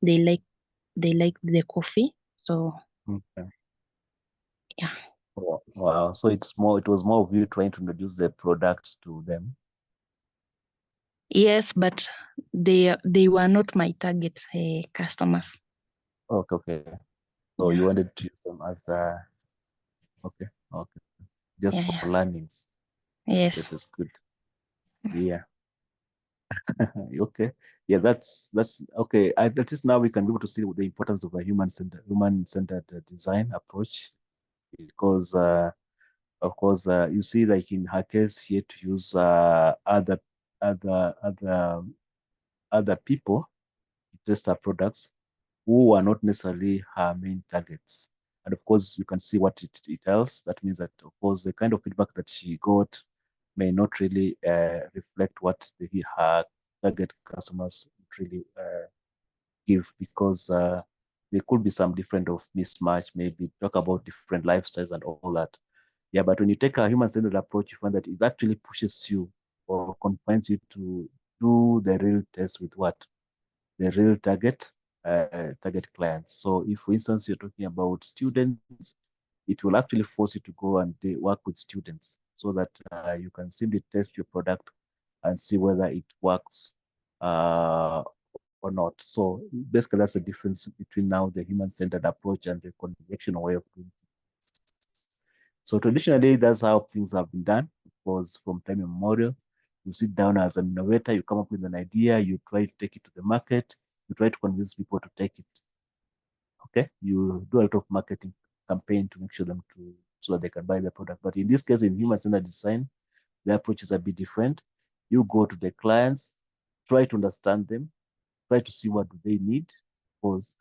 they liked the coffee. So Okay. yeah. Wow. So it was more of you trying to introduce the product to them. Yes, but they were not my target customers. Okay. So Yeah. you wanted to use them as okay, just Yeah. for learnings. Yes. That is good. Yeah. Okay. Yeah, that's okay. At least now we can be able to see the importance of a human-centered design approach, because of course you see, like in her case, she had to use other other other people to test her products who are not necessarily her main targets. And of course, you can see what it tells. That means that, of course, the kind of feedback that she got may not really reflect what her target customers really give, because there could be some different of mismatch, maybe talk about different lifestyles and all that. Yeah, but when you take a human-centered approach, you find that it actually pushes you or confines you to do the real test with what? The real target clients. So if, for instance, you're talking about students, it will actually force you to go and work with students so that you can simply test your product and see whether it works or not. So basically, that's the difference between now the human-centered approach and the conventional way of doing things. So traditionally, that's how things have been done. Because from time immemorial, you sit down as an innovator, you come up with an idea, you try to take it to the market, you try to convince people to take it. Okay, you do a lot of marketing campaign to make sure them to so that they can buy the product. But in this case, in human-centered design, the approach is a bit different. You go to the clients, try to understand them, try to see what do they need, because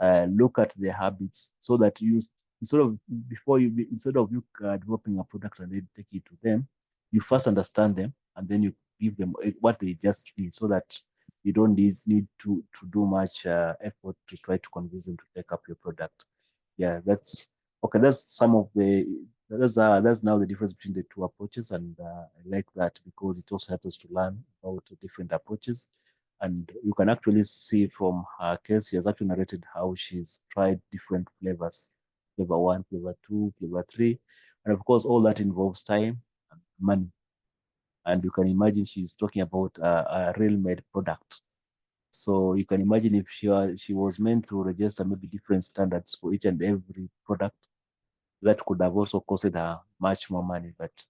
look at their habits so that you instead of you developing a product and then take it to them, you first understand them and then you give them what they just need so that you don't need to do much effort to try to convince them to take up your product. Yeah, that's okay. That's some of the that's now the difference between the two approaches, and I like that because it also helps us to learn about different approaches. And you can actually see from her case, she has actually narrated how she's tried different flavors, flavor one, flavor two, flavor three. And of course, all that involves time and money. And you can imagine she's talking about a real-made product. So you can imagine if she was meant to register maybe different standards for each and every product, that could have also costed her much more money. But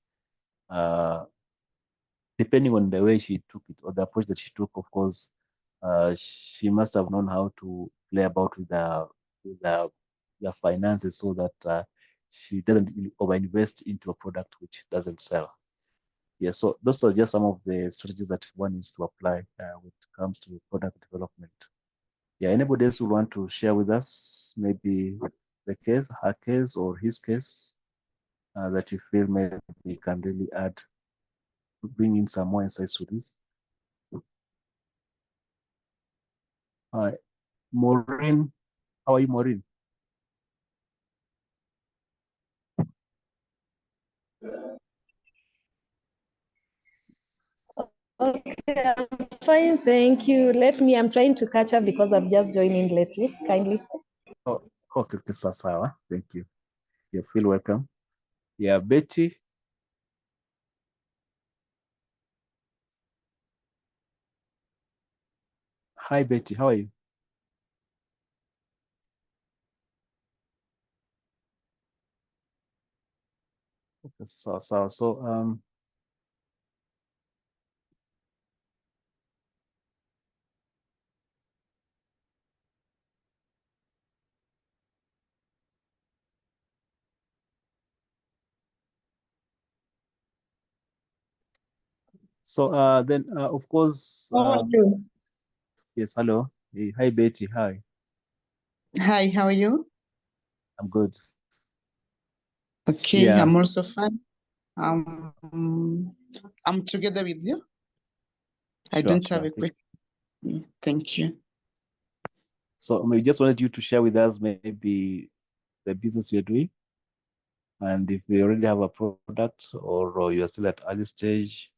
depending on the way she took it or the approach that she took, of course, she must have known how to play about with the finances so that she doesn't overinvest into a product which doesn't sell. Yeah, so those are just some of the strategies that one needs to apply when it comes to product development. Yeah, anybody else who want to share with us maybe the case, her case, or his case that you feel maybe can really add, bring in some more insights to this? Hi, Maureen. How are you, Maureen? Okay, I'm fine, thank you. I'm trying to catch up because I've just joined in lately. Kindly. Oh, okay, sawa. Thank you. You feel welcome. Yeah, Betty. Hi, Betty. How are you? Okay, so then of course How are you? yes, hello. Hey, hi, Betty. Hi. Hi, how are you? I'm good. Okay, Yeah. I'm also fine. I'm together with you. I don't have a question. Thank you. So we just wanted you to share with us maybe the business you're doing, and if you already have a product or you're still at early stage,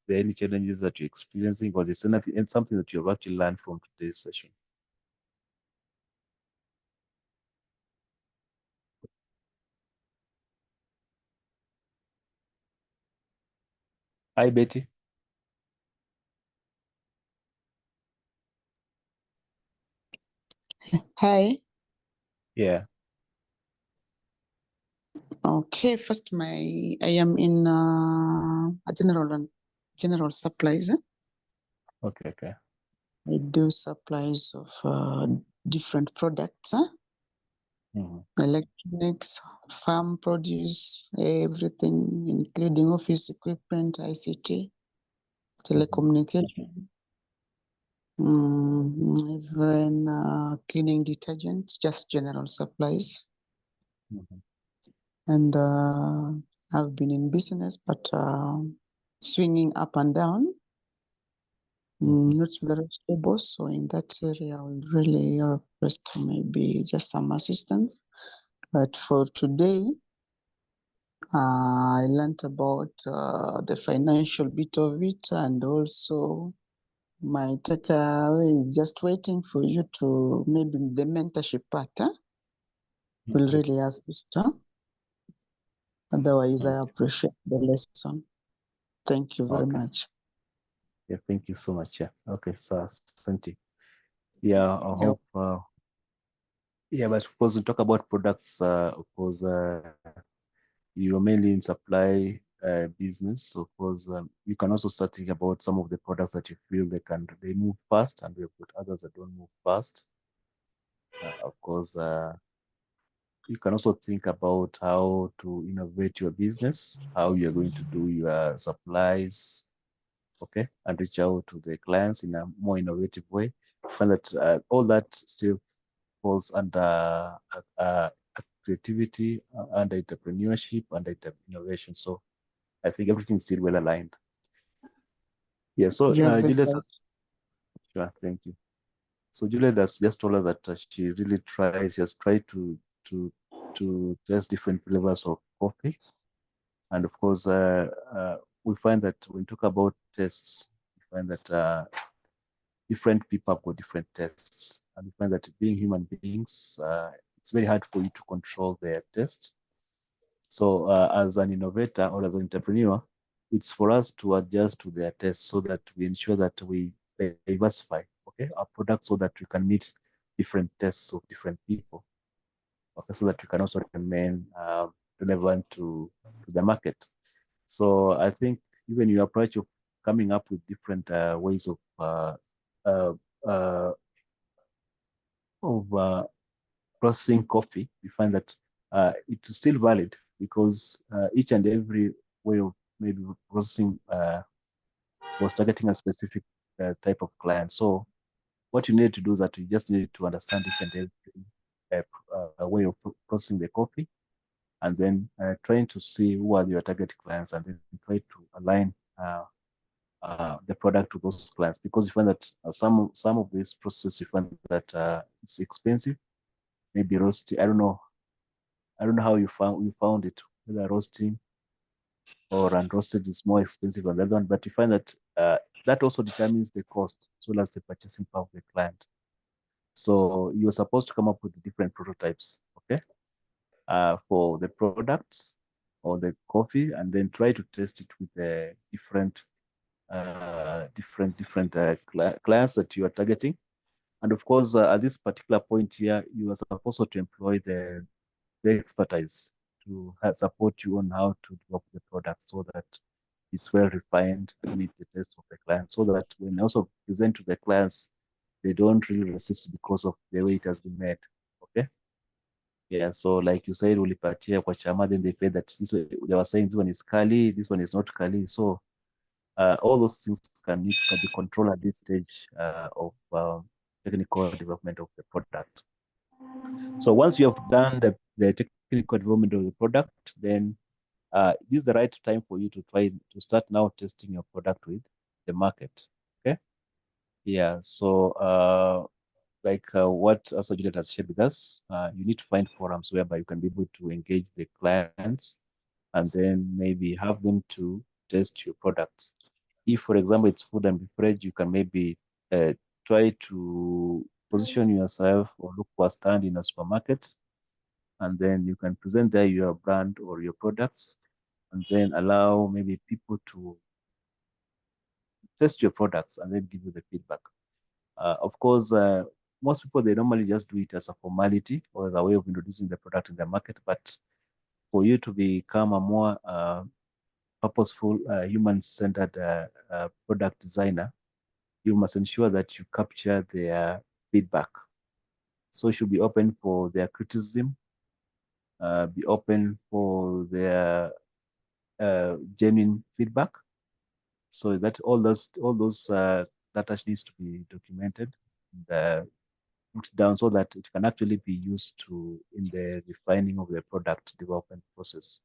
there any challenges that you're experiencing, or there's something that you've actually learned from today's session. Hi, Betty. Hi. Yeah. Okay, first I am in a general supplies. Okay. I do supplies of different products, Mhm. electronics, farm produce, everything, including office equipment, ICT, telecommunication. Even cleaning detergents, just general supplies. Mhm. And I've been in business, but swinging up and down, not very stable. So in that area, I would really request maybe just some assistance. But for today, I learned about the financial bit of it, and also my takeaway is just waiting for you to maybe the mentorship part will really assist. Otherwise, I appreciate the lesson. Thank you very much. Yeah, thank you so much. Yeah. Okay, so Santi. Yeah, I hope. Yeah, but of course, we talk about products. Of course, you're mainly in supply business. So of course, you can also start thinking about some of the products that you feel they move fast, and we've got others that don't move fast. Of course, you can also think about how to innovate your business, how you're going to do your supplies, okay, and reach out to the clients in a more innovative way. And that all that still falls under creativity, under entrepreneurship, under innovation. So I think everything's still well aligned. Yeah. So Juliet, sure, thank you. So Juliet has just told us that she really has tried to test different flavors of coffee, and of course, we find that when we talk about tests, we find that different people have got different tests, and we find that being human beings, it's very hard for you to control their test. So as an innovator or as an entrepreneur, it's for us to adjust to their tests so that we ensure that we diversify, okay, our products so that we can meet different tests of different people, okay, so that we can also remain relevant to the market. So I think even your approach of coming up with different ways of processing coffee, we find that it is still valid because each and every way of maybe processing was targeting a specific type of client. So what you need to do is that you just need to understand each and every way of processing the coffee, and then trying to see who are your target clients, and then try to align the product to those clients, because you find that some of these processes you find that it's expensive, maybe roasting. I don't know how you found it, whether roasting or unroasted is more expensive than the other one, but you find that that also determines the cost as well as the purchasing power of the client. So you're supposed to come up with different prototypes, okay, for the products or the coffee, and then try to test it with different clients that you are targeting. And of course, at this particular point here, you are supposed to employ the expertise to support you on how to develop the product so that it's well refined and meet the taste of the client, so that when you also present to the clients, they don't really resist because of the way it has been made. Okay. Yeah. So like you said, ulipatia kwa chama, then they say that they were saying this one is Kali, this one is not Kali. So all those things can be controlled at this stage of technical development of the product. So once you have done the technical development of the product, then this is the right time for you to try to start now testing your product with the market. Okay. Yeah. So like what also Juliet has shared with us, you need to find forums whereby you can be able to engage the clients and then maybe have them to test your products. If, for example, it's food and beverage, you can maybe try to position yourself or look for a stand in a supermarket, and then you can present there your brand or your products, and then allow maybe people to test your products and then give you the feedback. Of course, most people, they normally just do it as a formality or as a way of introducing the product in the market. But for you to become a more purposeful, human-centered product designer, you must ensure that you capture their feedback. So you should be open for their criticism, be open for their genuine feedback, so that all those data needs to be documented and put down so that it can actually be used in the refining of the product development process.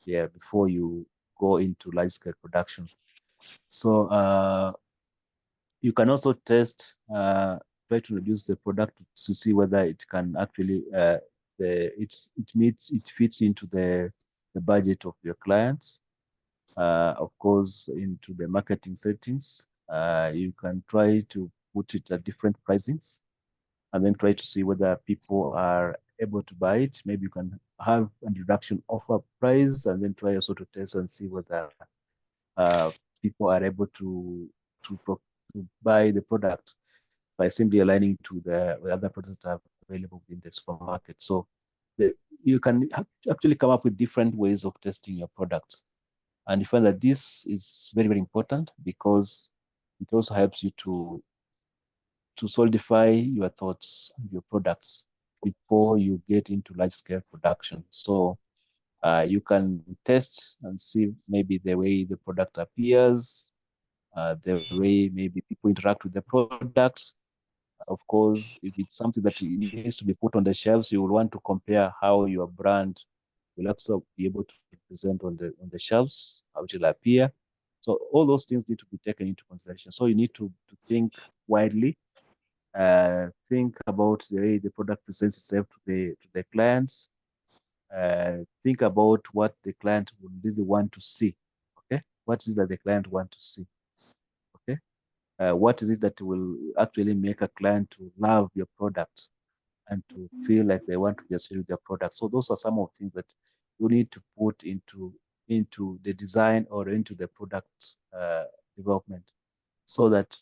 Yeah, before you go into large-scale production. So you can also test try to reduce the product to see whether it can actually it fits into the budget of your clients. Of course, into the marketing settings, you can try to put it at different pricings, and then try to see whether people are able to buy it. Maybe you can have a reduction offer price, and then try also to test and see whether people are able to buy the product by simply aligning to the other products that are available in the supermarket. So you can actually come up with different ways of testing your products. And you find that this is very, very important because it also helps you to solidify your thoughts on your products before you get into large scale production. So you can test and see maybe the way the product appears, the way maybe people interact with the product. Of course, if it's something that needs to be put on the shelves, you will want to compare how your brand will also be able to present on the shelves, how it will appear. So all those things need to be taken into consideration. So you need to think widely, think about the way the product presents itself to the clients, think about what the client would really want to see. Okay, what is that the client want to see? Okay, what is it that will actually make a client to love your product and to feel like they want to be associated with their product? So those are some of the things that you need to put into the design or into the product development, so that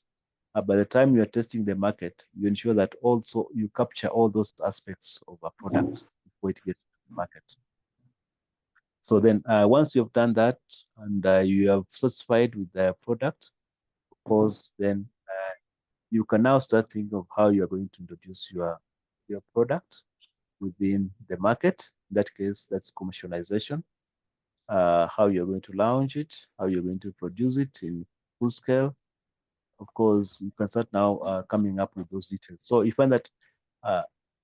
by the time you are testing the market, you ensure that also you capture all those aspects of a product before it gets to the market. So then once you've done that and you have satisfied with the product, of course, then you can now start thinking of how you are going to introduce your product within the market. In that case, that's commercialization. How you're going to launch it, how you're going to produce it in full scale. Of course, you can start now coming up with those details. So you find that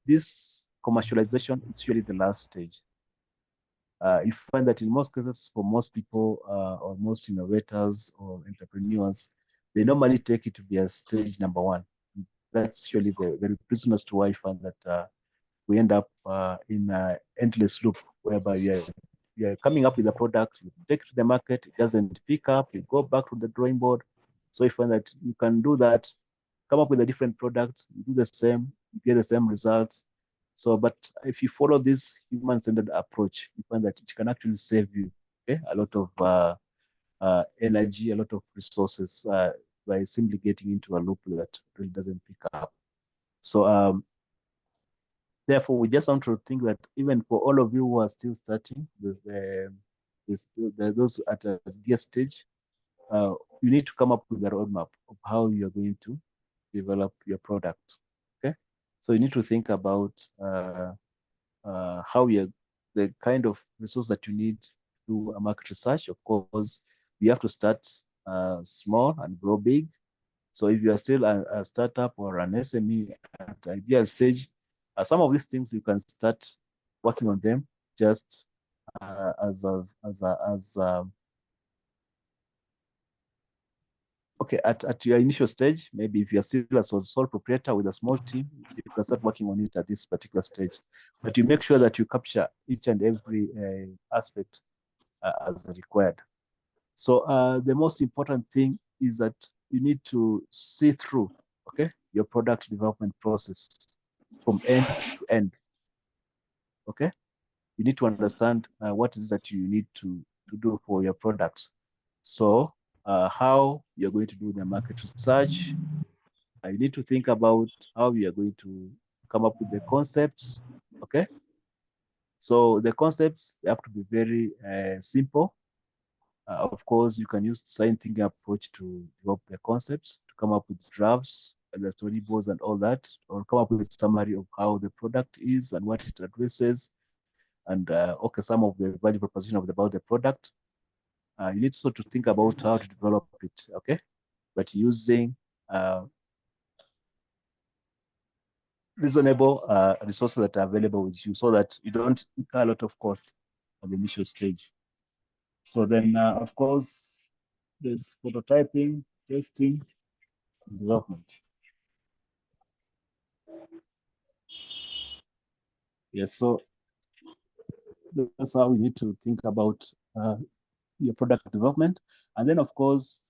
this commercialization is really the last stage. You find that in most cases, for most people or most innovators or entrepreneurs, they normally take it to be a stage number one. That's usually the reason as to why you find that we end up in an endless loop whereby you're coming up with a product, you take it to the market, it doesn't pick up, you go back to the drawing board. So you find that you can do that, come up with a different product, you do the same, you get the same results. So, but if you follow this human-centered approach, you find that it can actually save you a lot of energy, a lot of resources by simply getting into a loop that really doesn't pick up. So therefore, we just want to think that even for all of you who are still starting, those at a dear stage, you need to come up with a roadmap of how you're going to develop your product. Okay, so you need to think about how the kind of resource that you need to do a market research. Of course, you have to start small and grow big. So if you are still a startup or an SME at the ideal stage, some of these things you can start working on them just okay, at your initial stage. Maybe if you're still a sole proprietor with a small team, you can start working on it at this particular stage. But you make sure that you capture each and every aspect as required. So the most important thing is that you need to see through, your product development process from end to end. Okay, you need to understand what is that you need to do for your products. So how you're going to do the market research. You need to think about how you are going to come up with the concepts. Okay, so the concepts, they have to be very simple. Of course, you can use design thinking approach to develop the concepts, to come up with drafts and the storyboards and all that, or come up with a summary of how the product is and what it addresses, and some of the value proposition about the product. You need also to think about how to develop it, but using reasonable resources that are available with you, so that you don't incur a lot of costs at the initial stage. So then, of course, there's prototyping, testing, and development. Yeah, so that's how we need to think about your product development. And then, of course,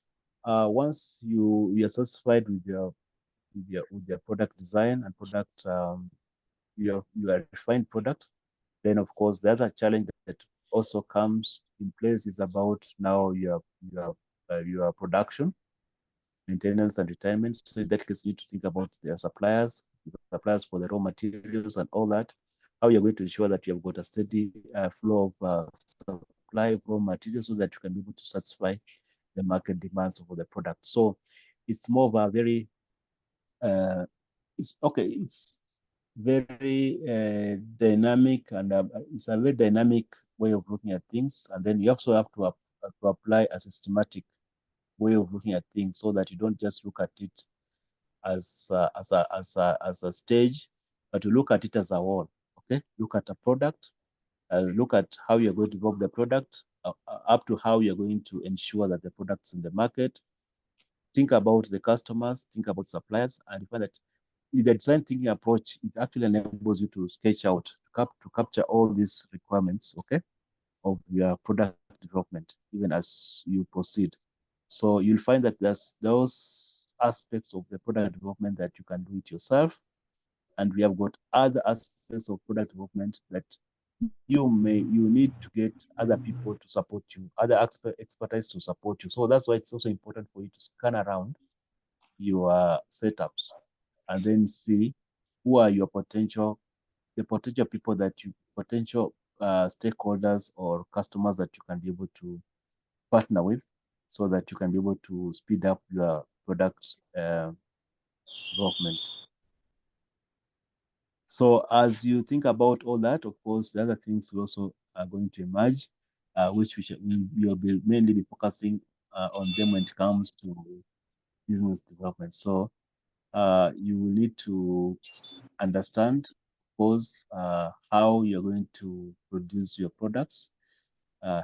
once you are satisfied with your product design and product your refined product, then of course the other challenge that also comes in place is about now your production, maintenance, and retirement. So in that case, you need to think about their suppliers for the raw materials and all that. How you're going to ensure that you have got a steady flow of supply of raw materials so that you can be able to satisfy the market demands of the product. So it's more of a very it's very dynamic, and it's a very dynamic way of looking at things. And then you also have to apply a systematic way of looking at things so that you don't just look at it as a stage, but to look at it as a whole. Okay, look at a product, look at how you're going to develop the product, up to how you're going to ensure that the product's in the market. Think about the customers, think about suppliers, and you find that with the design thinking approach, it actually enables you to sketch out, to capture all these requirements, okay, of your product development, even as you proceed. So you'll find that there's those aspects of the product development that you can do it yourself. And we have got other aspects of product development that you need to get other people to support you, other expertise to support you. So that's why it's also important for you to scan around your setups and then see who are the potential people that potential stakeholders or customers that you can be able to partner with, so that you can be able to speed up your product development. So as you think about all that, of course, the other things will also are going to emerge, which we'll be mainly be focusing on them when it comes to business development. So you will need to understand, of course, how you're going to produce your products,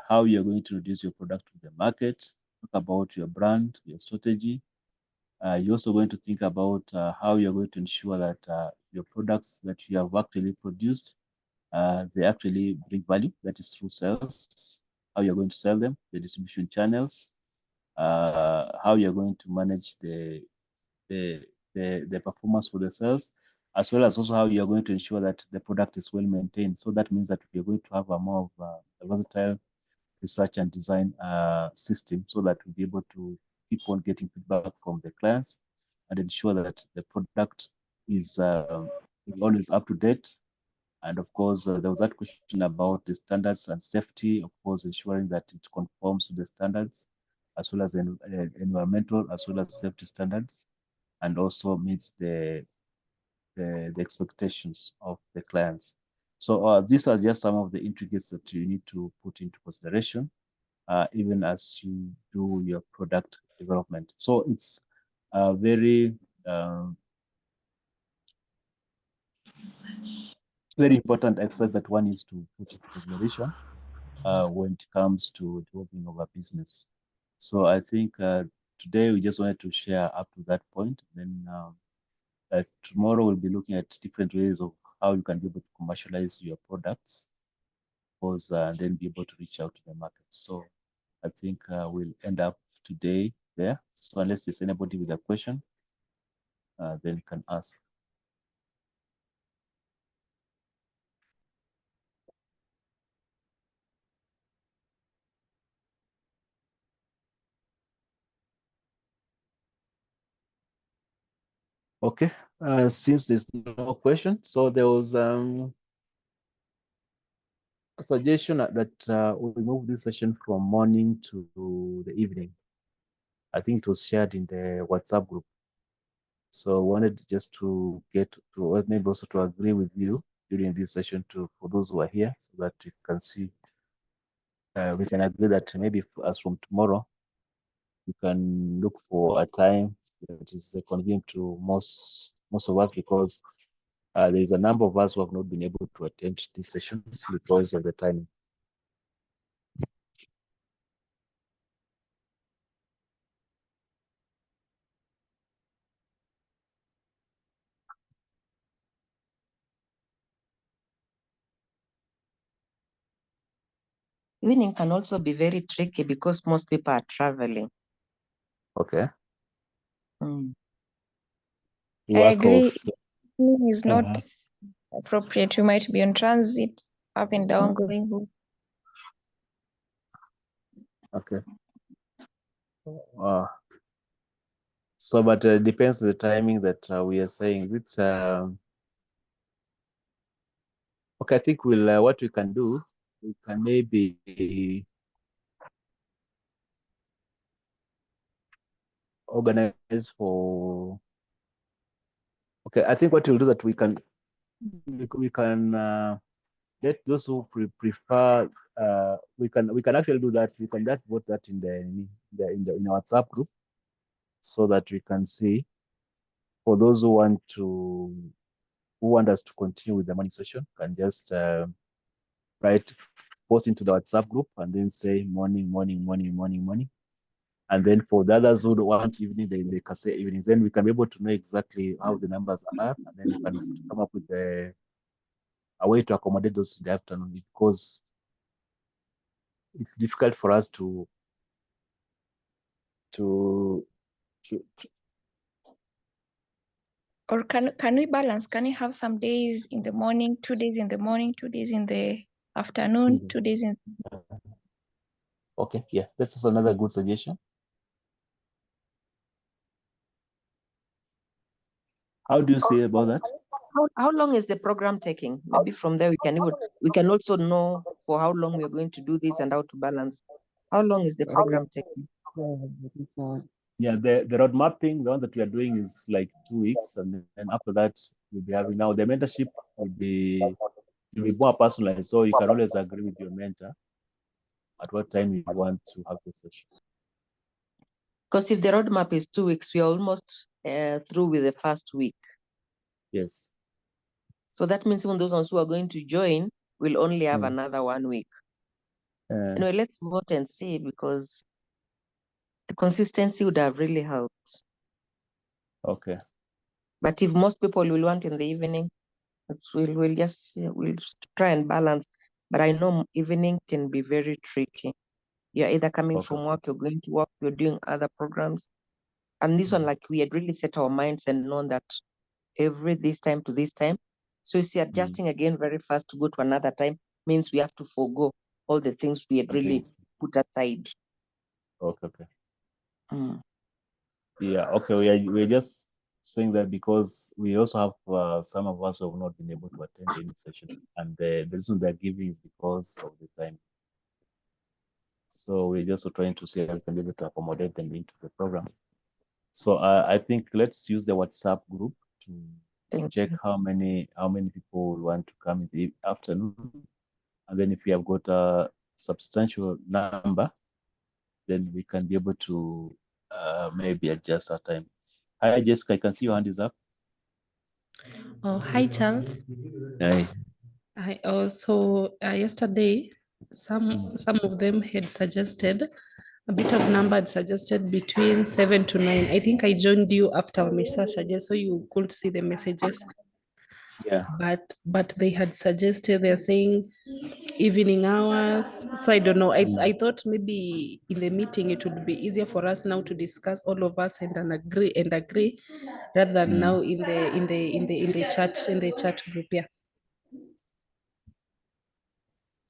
how you're going to introduce your product to the market, talk about your brand, your strategy. You're also going to think about how you're going to ensure that your products that you have actually produced, they actually bring value, that is through sales, how you're going to sell them, the distribution channels, how you're going to manage the performance for the sales, as well as also how you're going to ensure that the product is well maintained. So that means that you're going to have a more of a versatile research and design system, so that we'll be able to keep on getting feedback from the clients and ensure that the product is always up to date. And of course, there was that question about the standards and safety, of course, ensuring that it conforms to the standards, as well as environmental, as well as safety standards, and also meets the expectations of the clients. So these are just some of the intricacies that you need to put into consideration, even as you do your product development. So it's a very important exercise that one needs to put into consideration when it comes to developing of a business. So I think today we just wanted to share up to that point. Then tomorrow we'll be looking at different ways of how you can be able to commercialize your products, because then be able to reach out to the market. So I think we'll end up today there. So unless there's anybody with a question, then you can ask. Okay, seems there's no question. So there was a suggestion that we move this session from morning to the evening. I think it was shared in the WhatsApp group. So I wanted just to get to maybe also to agree with you during this session for those who are here, so that you can see, we can agree that maybe as from tomorrow, you can look for a time that is convenient to most of us, because there is a number of us who have not been able to attend these sessions because of the timing. Evening can also be very tricky because most people are traveling. Okay. Mm. I agree. Evening is not Uh-huh. appropriate. You might be on transit, up and down, Mm. going home. Okay. So, but depends on the timing that we are saying. It's okay. I think we'll what we can do. We can maybe organize for. Okay, I think what we'll do that we can let those who prefer. We can actually do that. We can just vote that in in our WhatsApp group, so that we can see for those who want us to continue with the morning session, can just write, post into the WhatsApp group and then say morning, morning, morning, morning, morning. And then for the others who want evening, they can say evening. Then we can be able to know exactly how the numbers are, and then we can come up with a way to accommodate those in the afternoon, because it's difficult for us to to, to Or can we balance? Can we have some days in the morning, 2 days in the morning, 2 days in the afternoon, 2 days in... Okay, yeah, this is another good suggestion. How do you say about that? How long is the program taking? Maybe from there we can also know for how long we are going to do this and how to balance. How long is the program taking? Yeah, the road mapping, the one that we are doing is like 2 weeks, and then after that we'll be having, now the mentorship will be more personalized. So you can always agree with your mentor at what time you want to have the session. Because if the roadmap is 2 weeks, we are almost through with the first week. Yes. So that means even those ones who are going to join will only have another 1 week. Anyway, let's vote and see, because the consistency would have really helped. Okay. But if most people will want in the evening, we'll try and balance. But I know evening can be very tricky. You're either coming from work, you're going to work, you're doing other programs. And this one, like, we had really set our minds and known that every this time to this time. So you see, adjusting again very fast to go to another time means we have to forego all the things we had really put aside. Okay. Yeah. Okay. We're just saying that because we also have some of us who have not been able to attend any session, and the reason they're giving is because of the time. So we're just trying to see how we can be able to accommodate them into the program. So I think let's use the WhatsApp group to check how many people want to come in the afternoon, and then if we have got a substantial number, then we can be able to maybe adjust our time. Hi, Jessica, I can see your hand is up. Oh, hi, Charles. Hi. I also yesterday some of them had suggested a bit of number, had suggested between 7 to 9. I think I joined you after Mesa suggested, so you could see the messages. Yeah. But they had suggested, they're saying evening hours. So I don't know. I thought maybe in the meeting it would be easier for us now to discuss all of us and agree rather than now in the chat group. Yeah.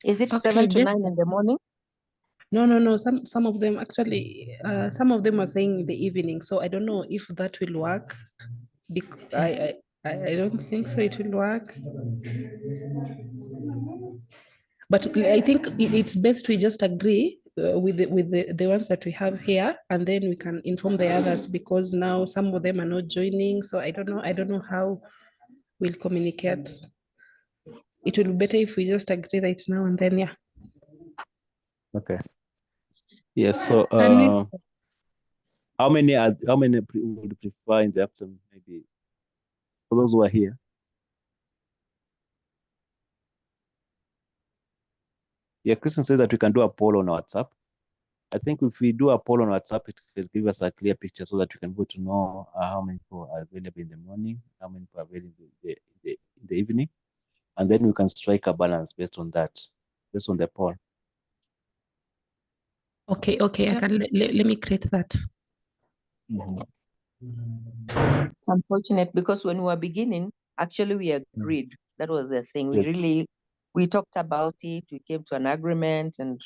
Is it 7 to 9 in the morning? No. Some of them actually, some of them are saying in the evening. So I don't know if that will work. I don't think so. It will work. But I think it's best we just agree with the ones that we have here, and then we can inform the others, because now some of them are not joining. So I don't know how we'll communicate. It will be better if we just agree right now and then, yeah. Okay. Yes. So how many would prefer in the afternoon? Maybe for those who are here. Yeah, Kristen says that we can do a poll on WhatsApp. I think if we do a poll on WhatsApp, it will give us a clear picture so that we can go to know how many people are available in the morning, how many people are available in the evening, and then we can strike a balance based on that, based on the poll. Okay, I can let me create that. It's unfortunate because when we were beginning, actually we agreed. That was the thing. Yes. We talked about it, we came to an agreement and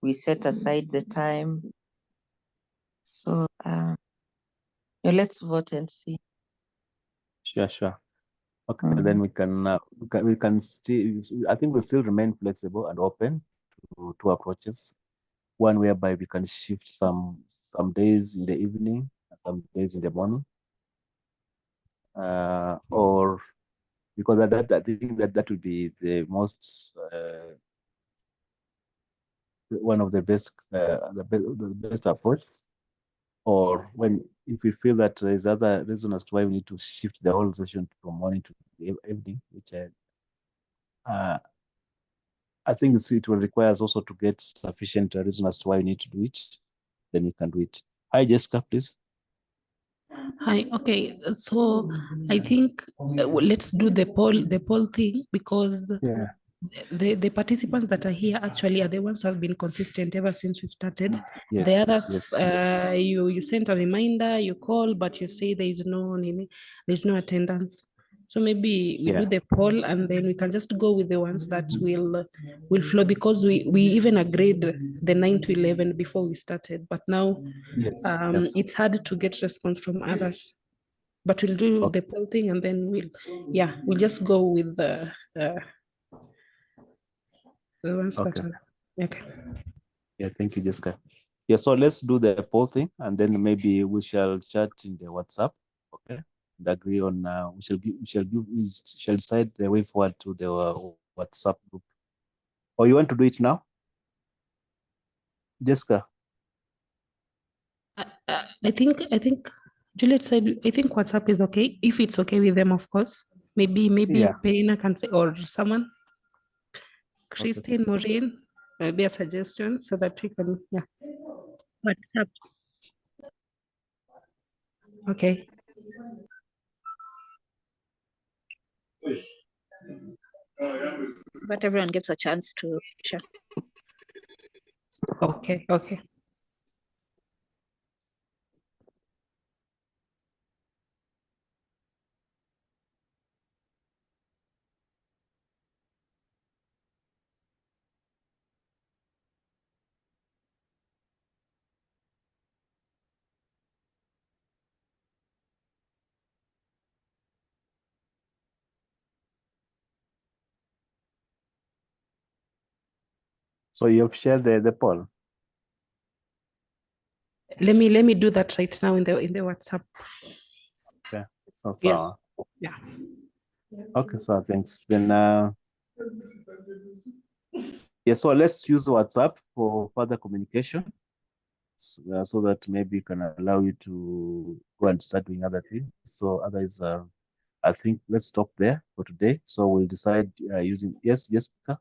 we set aside the time. So let's vote and see. Sure. Okay, then we can still, I think we'll still remain flexible and open to two approaches. One whereby we can shift some days in the evening, some days in the morning, or because I think that would be the most one of the best the best approach. Or if we feel that there is other reason as to why we need to shift the whole session from morning to the evening, which I think it will require us also to get sufficient reason as to why we need to do it. Then we can do it. Hi, Jessica, please. Hi. Okay. So I think let's do the poll thing, because the participants that are here actually are the ones who have been consistent ever since we started. Yes, The others, yes. You sent a reminder, you call, but you say there's no attendance. So maybe we do the poll and then we can just go with the ones that will flow, because we even agreed the 9 to 11 before we started, but now it's hard to get response from others. But we'll do the poll thing and then we'll just go with the ones that are okay. Yeah, thank you, Jessica. Yeah, so let's do the poll thing and then maybe we shall chat in the WhatsApp, okay? And agree on we shall decide the way forward to the WhatsApp group. Or you want to do it now, Jessica? I think Juliet said I think WhatsApp is okay if it's okay with them, of course. Maybe Perina can say, or someone, Christine, Maureen, maybe a suggestion so that we can WhatsApp. Okay. So that everyone gets a chance to share. Okay. So you've shared the poll. Let me do that right now in the WhatsApp. Okay. So yes. Yeah. Okay, so thanks. Then so let's use WhatsApp for further communication, so that maybe can allow you to go and start doing other things. So otherwise, I think let's stop there for today. So we'll decide using Jessica.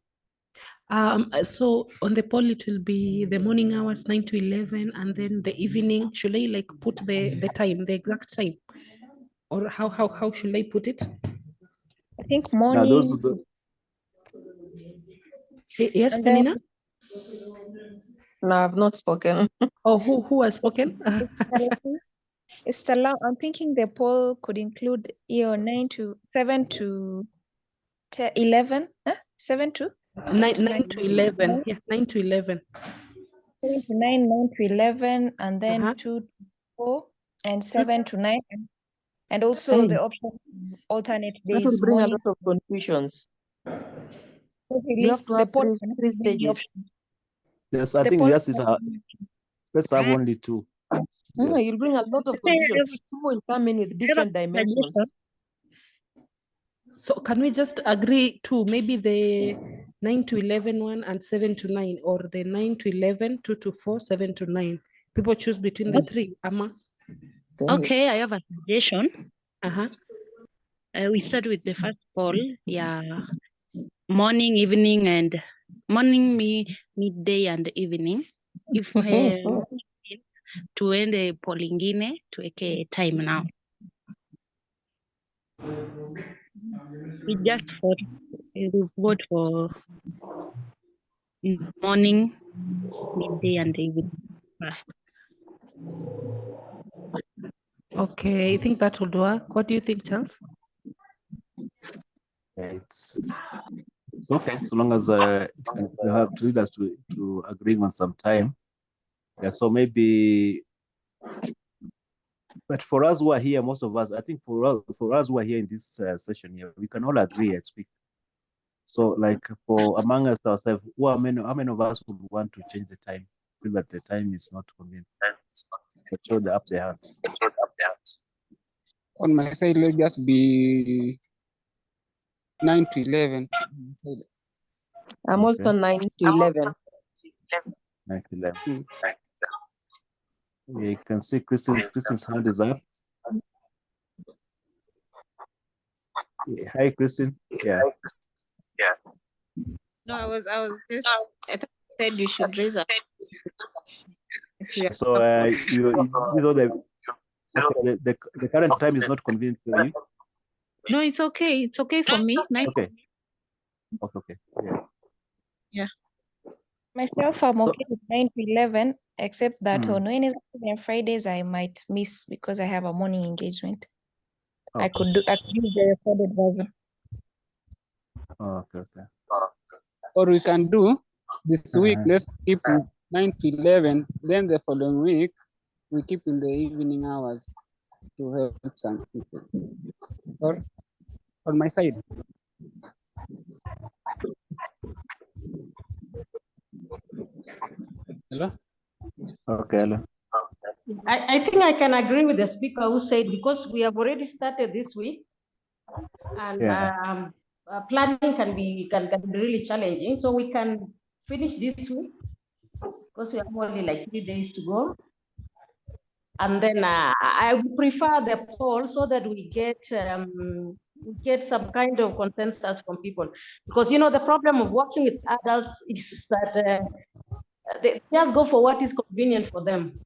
So on the poll it will be the morning hours 9 to 11, and then the evening. Should I like put the time, the exact time, or how should I put it? I think morning. Now those are the... Yes, Penina? No, I've not spoken. Oh, who has spoken? Stella, I'm thinking the poll could include 7 to 11. 7 to 9 to 11. Yeah, 9 to 11. 7 to 9, 9 to 11, and then 2 to 4, and 7 to 9. And also the option alternate days. That will bring a lot of confusions. You have to have three stages. Yes, I think let's have only two. No, you'll bring a lot of confusion. People will come in with different dimensions. So can we just agree to maybe the 9 to 11 one and 7 to 9, or the 9 to 11, 2 to 4, 7 to 9? People choose between the three. Amma? Okay, I have a suggestion. We start with the first poll. Yeah, morning, evening, and morning, midday, and evening. If to end the poll ingine, tuweke time now. We just vote for morning, midday and evening first. Okay, I think that would work. What do you think, Charles? Yeah, it's okay, so long as you have to lead us to agreeing on some time. Yeah, so maybe, but for us who are here, most of us, I think for us who are here in this session here, we can all agree and speak. So like for among us ourselves, how many of us would want to change the time? Feel that the time is not convenient. But show the up their hands. On my side, let's just be 9 to 11. I'm also 9 to 11. 9 to 11. Mm. Yeah, you can see Kristen's hand is up. Yeah. Hi, Kristen. Yeah. No, I was just, I thought you said you should raise up. If you are So you know the current time is not convenient for you. No, it's okay. It's okay for me. Nice. Okay. Okay. Yeah. Yeah. Myself, I'm okay with 9 to 11, except that on Mm. Wednesdays and Fridays I might miss because I have a morning engagement. I Okay. could use the recorded version. Okay. Or we can do this week, Uh-huh. let's keep 9 to 11. Then the following week, we keep in the evening hours to help some people. Or on my side. Hello? Okay, Ella. I think I can agree with the speaker who said, because we have already started this week, and Yeah. planning can be really challenging. So we can finish this week because we have only like 3 days to go. And then I would prefer the poll so that we get some kind of consensus from people, because the problem of working with adults is that they just go for what is convenient for them.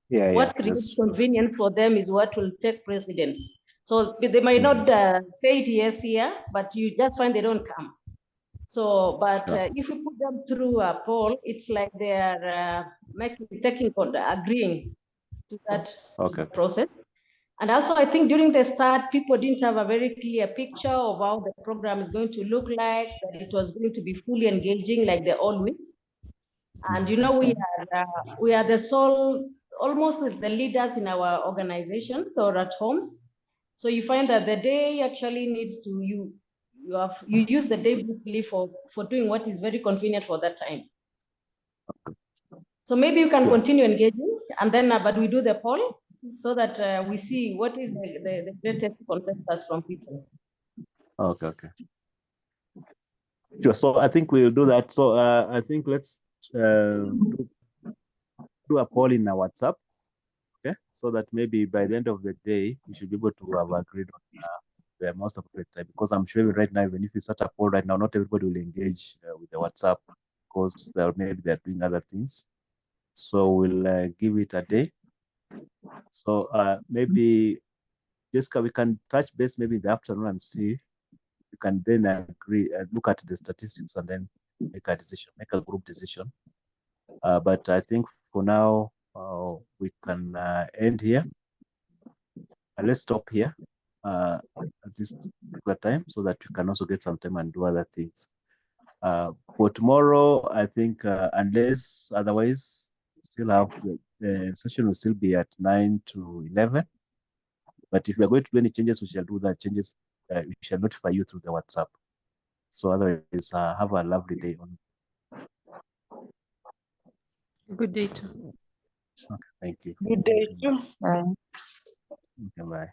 Yeah. What creates convenience for them is what will take precedence. So they might not say it yes here, but you just find they don't come. So, but if you put them through a poll, it's like they are agreeing to that process. And also, I think during the start, people didn't have a very clear picture of how the program is going to look like, that it was going to be fully engaging like the all week. And we are the sole, almost the leaders in our organizations or at homes. So you find that the day actually needs to you use the day mostly for doing what is very convenient for that time. So maybe you can continue engaging, and then but we do the poll so that we see what is the greatest consensus from people. Okay. Sure. So I think we'll do that. So I think let's do a poll in our WhatsApp. Okay. So that maybe by the end of the day, we should be able to have agreed on the most appropriate time. Because I'm sure right now, even if we start a poll right now, not everybody will engage with the WhatsApp because maybe they're doing other things. So we'll give it a day. So maybe Jessica, we can touch base maybe in the afternoon and see. You can then agree, look at the statistics and then make a decision, make a group decision. But I think for now, we can end here. Let's stop here at this particular time so that we can also get some time and do other things. For tomorrow, I think unless otherwise, still have the session will still be at 9 to 11. But if we are going to do any changes, we shall do the changes. We shall notify you through the WhatsApp. So otherwise, have a lovely day. Good day too. Okay, thank you. Good day too. Okay, bye.